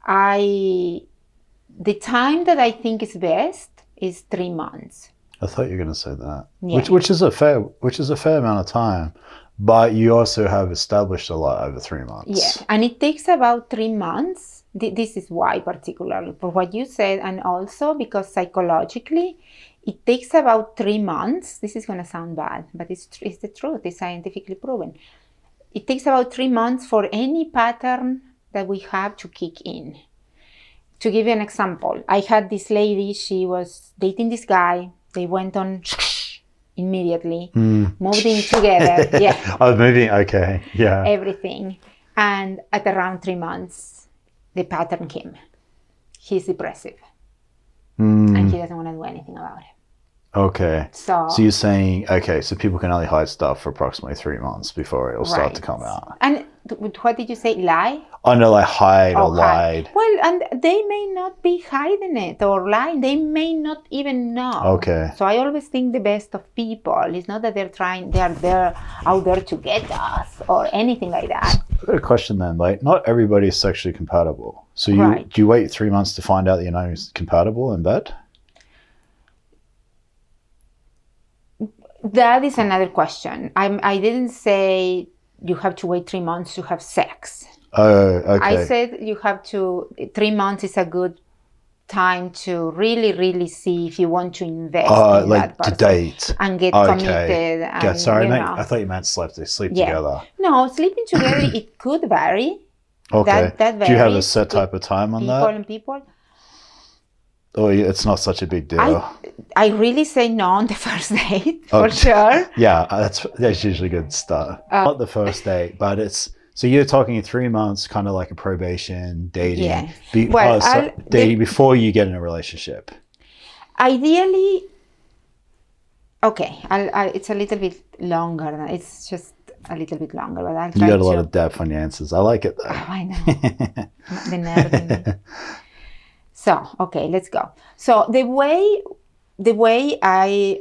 the time that I think is best is 3 months. I thought you were going to say that, yeah. which is a fair amount of time, but you also have established a lot over 3 months. Yeah, and it takes about 3 months. This is why, particularly for what you said, and also because psychologically, it takes about 3 months. This is going to sound bad, but it's the truth. It's scientifically proven. It takes about 3 months for any pattern that we have to kick in. To give you an example, I had this lady. She was dating this guy. They went on immediately, moved in together. Yeah. Oh, moving. Okay. Yeah. Everything. And at around 3 months, the pattern came. He's depressive. And he doesn't want to do anything about it. Okay. So you're saying, so people can only hide stuff for approximately 3 months before it'll start to come out. And what did you say? Lie? Oh, no, hide or lied. Well, and they may not be hiding it or lying. They may not even know. Okay. So I always think the best of people. It's not that they are there out there to get us or anything like that. I've got a question then. Not everybody is sexually compatible. So do you wait 3 months to find out that you're not compatible in bed? That is another question. I didn't say you have to wait 3 months to have sex. Oh, okay. I said 3 months is a good time to really, really see if you want to invest in that person. To date. And get committed. And, sorry, I thought you meant sleep together. No, sleeping together, it could vary. Okay. That varies. Do you have a set type of time on that? People. Oh, it's not such a big deal. I really say no on the first date, for sure. Yeah, that's usually a good start. Not the first date, but so you're talking 3 months, kind of like a probation, dating. Yeah. Dating before you get in a relationship. Ideally, it's a little bit longer. It's just a little bit longer, but I'll try. You got a lot of depth on your answers. I like it though. Oh, I know. The nerve in me. So, let's go. So the way I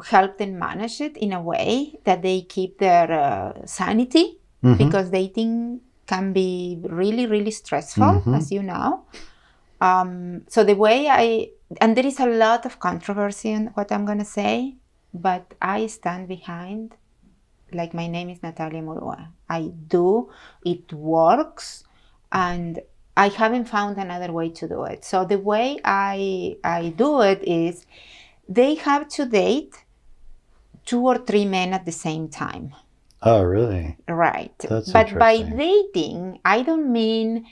help them manage it in a way that they keep their sanity, because dating can be really, really stressful, as you know. So the way and there is a lot of controversy in what I'm going to say, but I stand behind, my name is Natalia Murua. I do, it works, and I haven't found another way to do it. So the way I do it is they have to date 2 or 3 men at the same time. Oh, really? Right. That's but by dating, I don't mean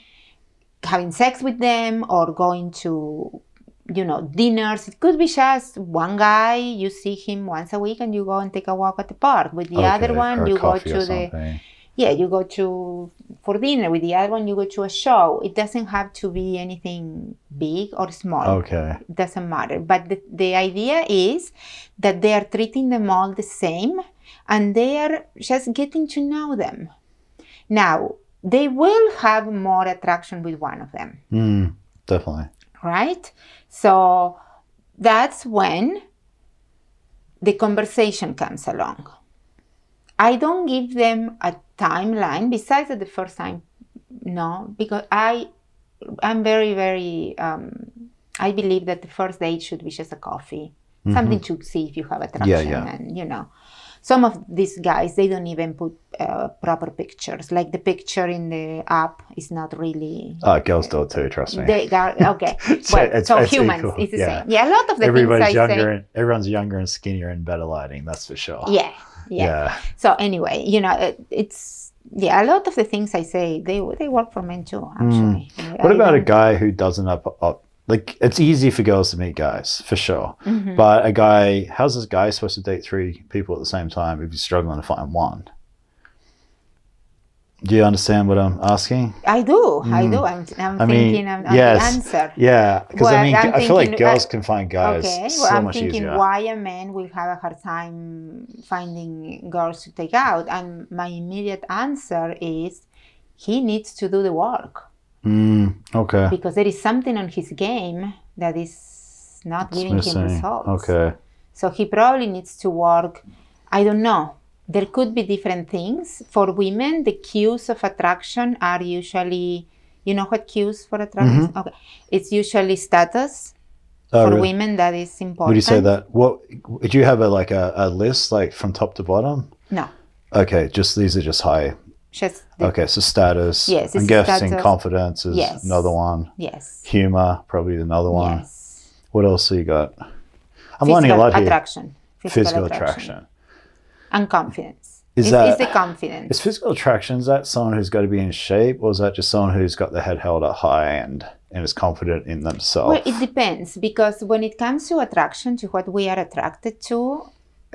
having sex with them or going to, dinners. It could be just one guy, you see him once a week and you go and take a walk at the park. With the other one, you go to you go for dinner. With the other one, you go to a show. It doesn't have to be anything big or small. Okay. It doesn't matter. But the idea is that they are treating them all the same, and they are just getting to know them. Now, they will have more attraction with one of them. Definitely. Right? So that's when the conversation comes along. I don't give them a timeline besides the first time. No, because I'm very, very, I believe that the first date should be just a coffee. Something to see if you have attraction. And, some of these guys, they don't even put proper pictures. Like the picture in the app is not really... girls do it too, trust me. Okay. So humans, equal. It's the same. Yeah, a lot of the Everybody's things younger. Everyone's younger and skinnier and better lighting, that's for sure. Yeah. So anyway, it's... Yeah, a lot of the things I say, they work for men too, actually. What about a guy who doesn't up like, it's easy for girls to meet guys, for sure. But a guy, how's this guy supposed to date 3 people at the same time if he's struggling to find one? Do you understand what I'm asking? I do. I'm thinking of the answer. Yeah, because I feel like girls can find guys much easier. I'm thinking why a man will have a hard time finding girls to take out. And my immediate answer is he needs to do the work. Okay. Because there is something on his game that is not giving him results. Okay. So he probably needs to work. I don't know. There could be different things. For women, the cues of attraction are usually, you know what cues for attraction is? Okay. It's usually status. For really? Women, that is important. Would you say that? What do you have a list like from top to bottom? No. Okay, these are just high. Okay, so status. Yes, I'm guessing confidence is another one. Yes. Humor, probably another one. Yes. What else have you got? I'm learning a lot here. Physical attraction. And confidence. It's the confidence. Is physical attraction, is that someone who's got to be in shape, or is that just someone who's got their head held up high and is confident in themselves? Well, it depends, because when it comes to attraction, to what we are attracted to,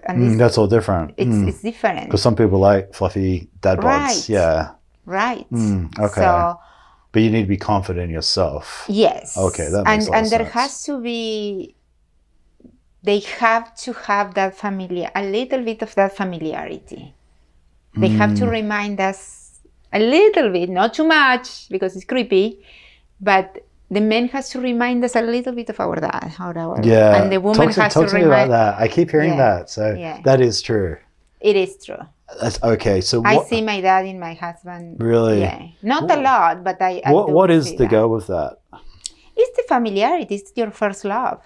and that's all different. It's different. Because some people like fluffy dad bods. Yeah. Right. Okay. So, but you need to be confident in yourself. Yes. Okay, that makes a lot of sense. And there has to be... They have to have that a little bit of that familiarity. They have to remind us a little bit, not too much because it's creepy, but the man has to remind us a little bit of our dad. Yeah. And the woman has to talk to me about that. I keep hearing that. So that is true. It is true. That's okay. So I see my dad in my husband. Really? Yeah. Not a lot, but I what is the go with that? It's the familiarity. It's your first love.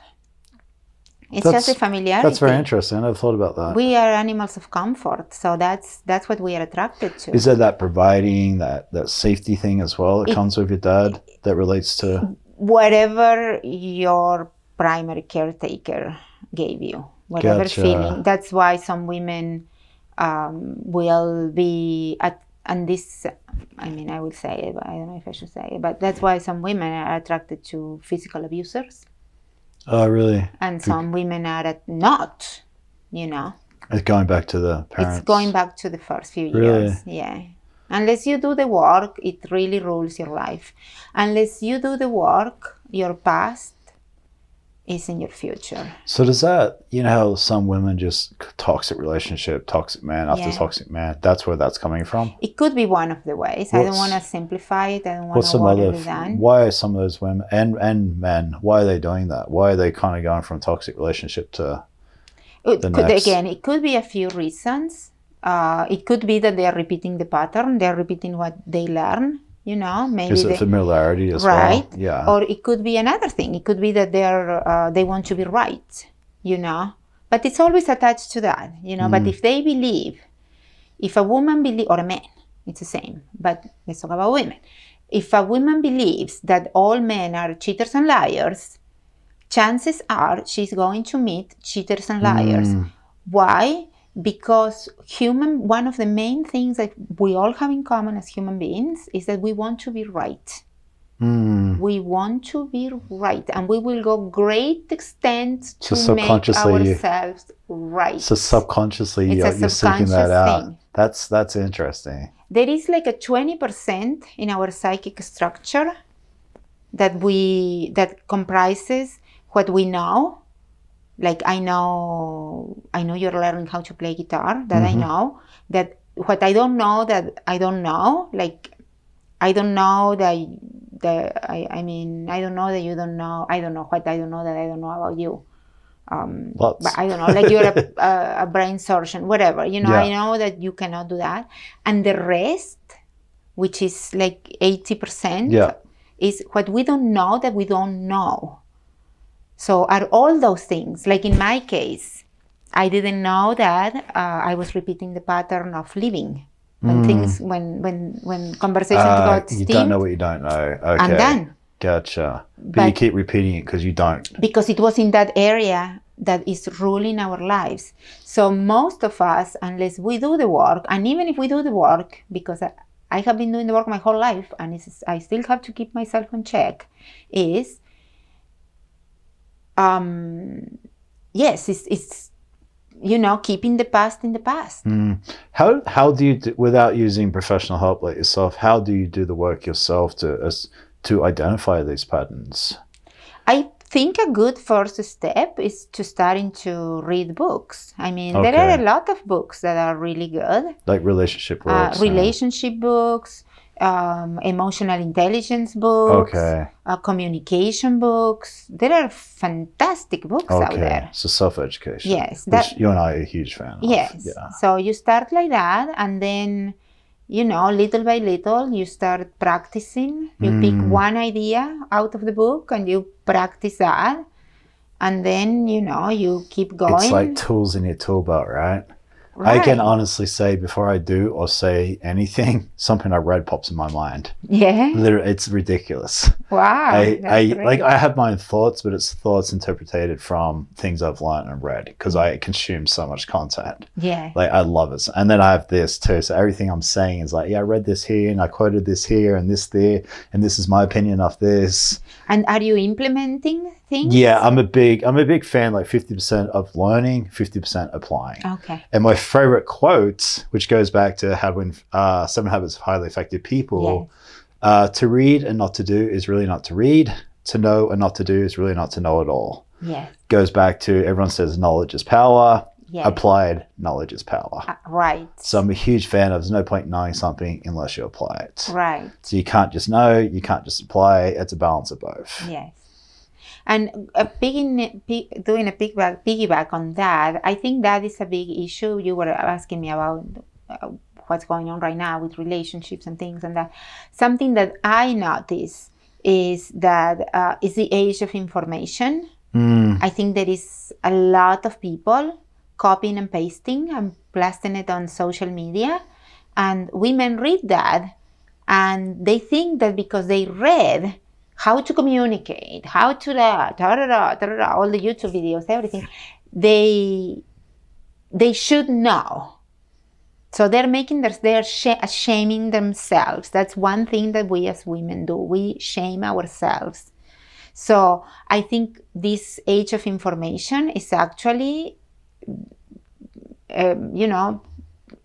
It's just a familiarity. That's very interesting. I never thought about that. We are animals of comfort, so that's what we are attracted to. Is there that providing, that safety thing as well that comes with your dad that relates to? Whatever your primary caretaker gave you, whatever feeling. That's why some women will be and this, I would say it, but I don't know if I should say it, but that's why some women are attracted to physical abusers. Oh, really? And some women are not, It's going back to the parents. It's going back to the first few years. Yeah. Unless you do the work, it really rules your life. Unless you do the work, your past is in your future. So does that, how some women just toxic relationship, toxic man after toxic man, that's where that's coming from? It could be one of the ways. I don't want to simplify it. I don't want to water it down. Why are some of those women and men, why are they doing that? Why are they kind of going from toxic relationship to the next? Again, it could be a few reasons. It could be that they are repeating the pattern. They are repeating what they learn. Maybe is it familiarity as well? Yeah. Or it could be another thing. It could be that they want to be right, But it's always attached to that, But if they believe, if a woman or a man, it's the same. But let's talk about women. If a woman believes that all men are cheaters and liars, chances are she's going to meet cheaters and liars. Why? Because one of the main things that we all have in common as human beings is that we want to be right. We want to be right, and we will go great extent to make ourselves right. So subconsciously, you're seeking that out. That's interesting. There is like a 20% in our psychic structure that comprises what we know. Like I know you're learning how to play guitar. That I know. That what I don't know, that I don't know. Like I don't know that. I mean, I don't know that you don't know. I don't know what I don't know that I don't know about you. But I don't know, like you're a brain surgeon, whatever. You know, I know that you cannot do that. And the rest, which is like 80%, is what we don't know that we don't know. So are all those things, like in my case, I didn't know that I was repeating the pattern of living. When things, when conversations got steamed. You don't know what you don't know. Okay. I'm done. Gotcha. But you keep repeating it because you don't. Because it was in that area that is ruling our lives. So most of us, unless we do the work, and even if we do the work, because I have been doing the work my whole life, and I still have to keep myself in check, is, yes, it's you know, keeping the past in the past. How do you, without using professional help like yourself, how do you do the work yourself to identify these patterns? I think a good first step is to starting to read books. I mean, there are a lot of books that are really good. Like relationship books. Books, emotional intelligence books, communication books. There are fantastic books out there. So self-education. Yes. Which you and I are a huge fan of. Yes. Yeah. So you start like that, and then, you know, little by little, you start practicing. You pick one idea out of the book and you practice that. And then, you know, you keep going. It's like tools in your tool belt, right? I can honestly say before I do or say anything, something I read pops in my mind. Yeah. Literally, it's ridiculous. Wow. I have my own thoughts, but it's thoughts interpreted from things I've learned and read because I consume so much content. Yeah. Like I love it. And then I have this too. So everything I'm saying is like, yeah, I read this here and I quoted this here and this there, and this is my opinion of this. And are you implementing things? Yeah, I'm a big fan, like 50% of learning, 50% applying. Okay. And my favorite quote, which goes back to having 7 Habits of Highly Effective People, to read and not to do is really not to read. To know and not to do is really not to know at all. Yeah. Goes back to everyone says knowledge is power. Yeah. Applied knowledge is power. Right. So I'm a huge fan of there's no point knowing something unless you apply it. Right. So you can't just know, you can't just apply. It's a balance of both. Yes. And doing a piggyback on that, I think that is a big issue. You were asking me about what's going on right now with relationships and things, and that something that I notice is that is the age of information. I think there is a lot of people copying and pasting and blasting it on social media, and women read that and they think that because they read how to communicate, how to all the YouTube videos, everything, they should know. So they're shaming themselves. That's one thing that we as women do. We shame ourselves. So I think this age of information is actually,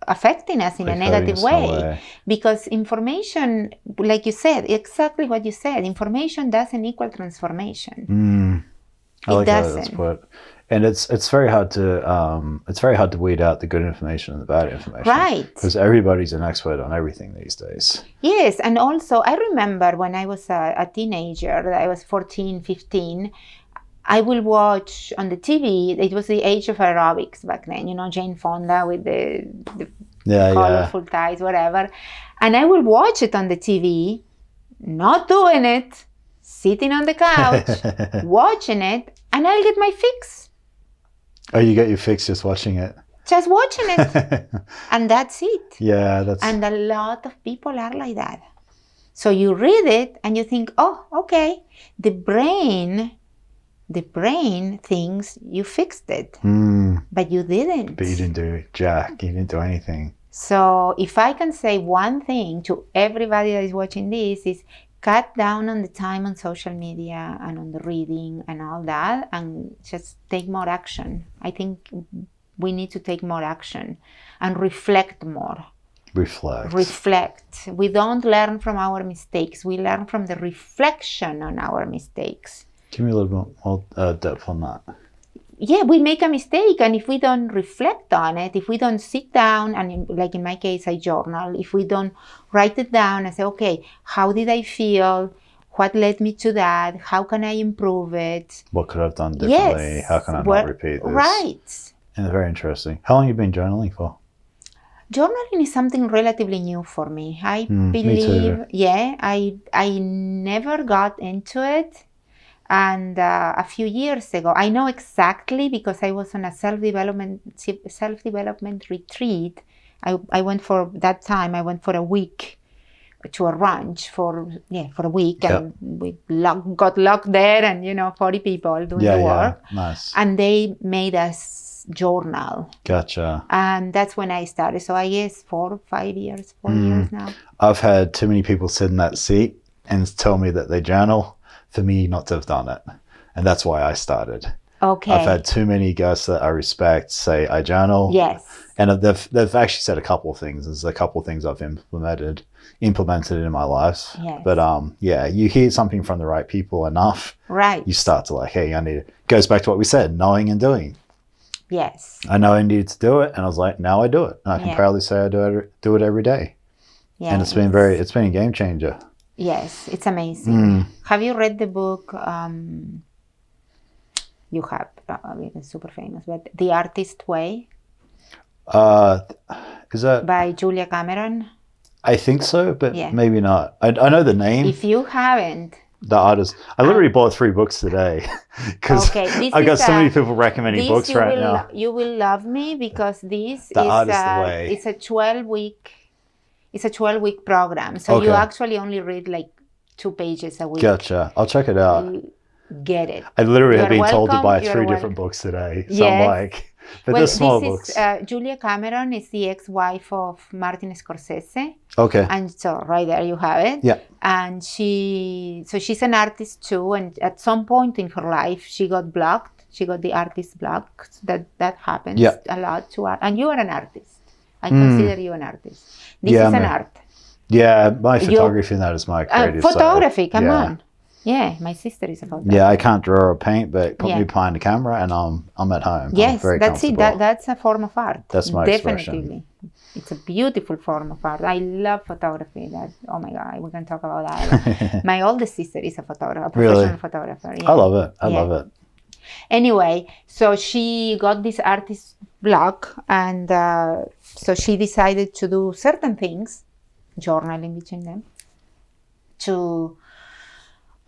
affecting us in a negative way. Because information, like you said, exactly what you said, information doesn't equal transformation. I like how that's put. And it's very hard to weed out the good information and the bad information. Right. Because everybody's an expert on everything these days. Yes. And also I remember when I was a teenager, I was 14, 15, I will watch on the TV, it was the age of aerobics back then, you know, Jane Fonda with the colorful ties, whatever. And I will watch it on the TV, not doing it, sitting on the couch, watching it, and I'll get my fix. Oh, you get your fix just watching it? Just watching it. And that's it. Yeah, And a lot of people are like that. So you read it and you think, oh, okay, the brain thinks you fixed it, but you didn't. But you didn't do jack. You didn't do anything. So if I can say one thing to everybody that is watching this is cut down on the time on social media and on the reading and all that, and just take more action. I think we need to take more action and reflect more. Reflect. We don't learn from our mistakes. We learn from the reflection on our mistakes. Give me a little bit more depth on that. Yeah, we make a mistake, and if we don't reflect on it, if we don't sit down and, like in my case, I journal, if we don't write it down and say, okay, how did I feel? What led me to that? How can I improve it? What could I have done differently? Yes. How can I not repeat this? Right. And very interesting. How long have you been journaling for? Journaling is something relatively new for me. I believe, me too. Yeah, I never got into it. And a few years ago, I know exactly because I was on a self-development retreat. I went for that time. I went for a week to a ranch for a week, and we got locked there, and 40 people doing the work. Yeah, nice. And they made us journal. Gotcha. And that's when I started. So I guess 4 years now. I've had too many people sit in that seat and tell me that they journal for me not to have done it. And that's why I started. Okay. I've had too many guys that I respect say I journal. Yes. And they've actually said a couple of things. There's a couple of things I've implemented in my life. Yes. But you hear something from the right people enough. Right. You start to hey, I need it. Goes back to what we said, knowing and doing. Yes. I know I needed to do it, and I was like, now I do it. And I can proudly say I do it every day. Yeah. And it's been a game changer. Yes, it's amazing. Have you read the book? You have. It's super famous, but The Artist Way. Is that by Julia Cameron? I think so, but maybe not. I know the name. If you haven't. The Artist. I literally bought 3 books today because I got so many people recommending books right now. You will love me because this The Artist Way. It's a 12-week. It's a 12-week program, so you actually only read 2 pages a week. Gotcha. I'll check it out. Get it. I literally have been told to buy 3 different books today. So I'm but they're small books. Julia Cameron is the ex-wife of Martin Scorsese. Okay. And so right there you have it. Yeah. And she's an artist too. And at some point in her life, she got blocked. She got the artist block. That happens a lot to art. And you are an artist. I consider you an artist. This is an art. Yeah, my photography and that is my creative photography, side. Come on. Yeah, my sister is a photographer. Yeah, I can't draw or paint, but put me behind the camera and I'm at home. Yes, that's it. That's a form of art. That's my Definitely. expression. It's a beautiful form of art. I love photography. Oh my God, we can talk about that. My oldest sister is a photographer, a professional photographer. Yeah. I love it. I love it. Anyway, so she got this artist block, and so she decided to do certain things, journaling between them, to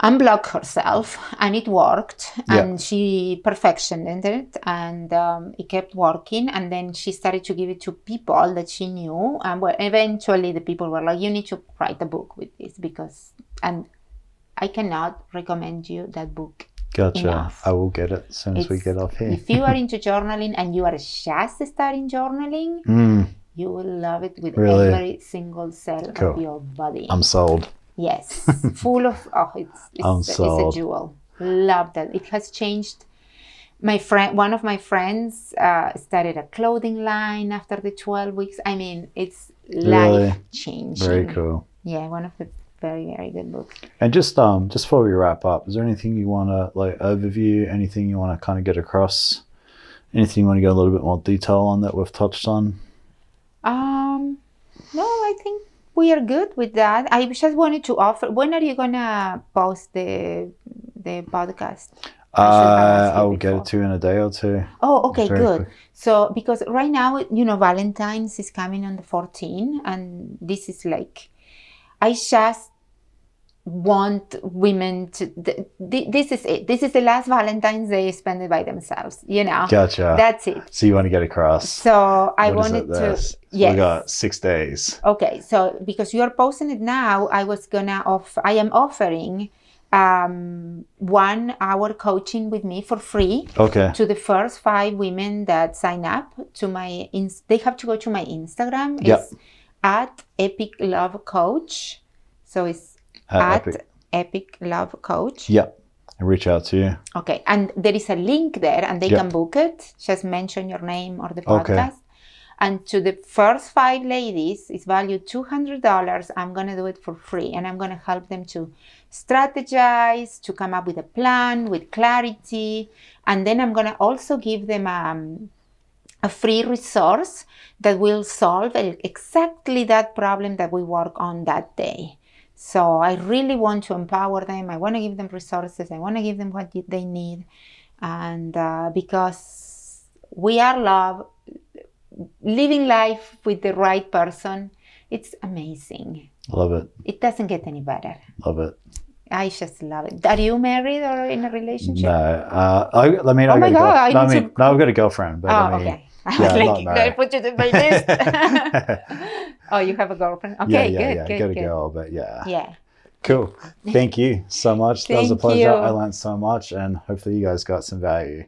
unblock herself, and it worked. And she perfectioned it, and it kept working. And then she started to give it to people that she knew, and eventually the people were like, you need to write a book with this, and I cannot recommend you that book. Gotcha. Enough. I will get it as soon as we get off here. If you are into journaling and you are just starting journaling, you will love it with every single cell of your body. I'm sold. Yes. Full of, it's a jewel. Love that. It has changed. One of my friends started a clothing line after the 12 weeks. I mean, it's life-changing. Very cool. Yeah, one of the very, very good book. And just before we wrap up, is there anything you want to overview? Anything you want to kind of get across? Anything you want to go a little bit more detail on that we've touched on? No, I think we are good with that. I just wanted to offer. When are you gonna post the podcast? I will get it to you in a day or 2. Oh, okay, good. Quick. So because right now, Valentine's is coming on the 14th, and this is I just want women to. This is it. This is the last Valentine's Day spent by themselves. Gotcha. That's it. So you want to get across. So I wanted to. So we got 6 days. Okay, so because you are posting it now, I am offering 1 hour coaching with me for free. Okay. To the first 5 women that sign up to my. They have to go to my Instagram. Yep. It's @EpicLoveCoach. So it's at Epic Love Coach. Yep. And reach out to you. Okay. And there is a link there and they can book it. Just mention your name or the podcast. Okay. And to the first 5 ladies, it's valued $200. I'm going to do it for free. And I'm going to help them to strategize, to come up with a plan with clarity. And then I'm going to also give them a free resource that will solve exactly that problem that we work on that day. So I really want to empower them. I want to give them resources. I want to give them what they need. And because we are love, living life with the right person, it's amazing. Love it. It doesn't get any better. Love it. I just love it. Are you married or in a relationship? No. I've got a girlfriend. But okay. I was like, I put you in my list. Oh, you have a girlfriend? Okay, good. Got a girl, but yeah. Yeah. Cool. Thank you so much. That was a pleasure. I learned so much, and hopefully you guys got some value.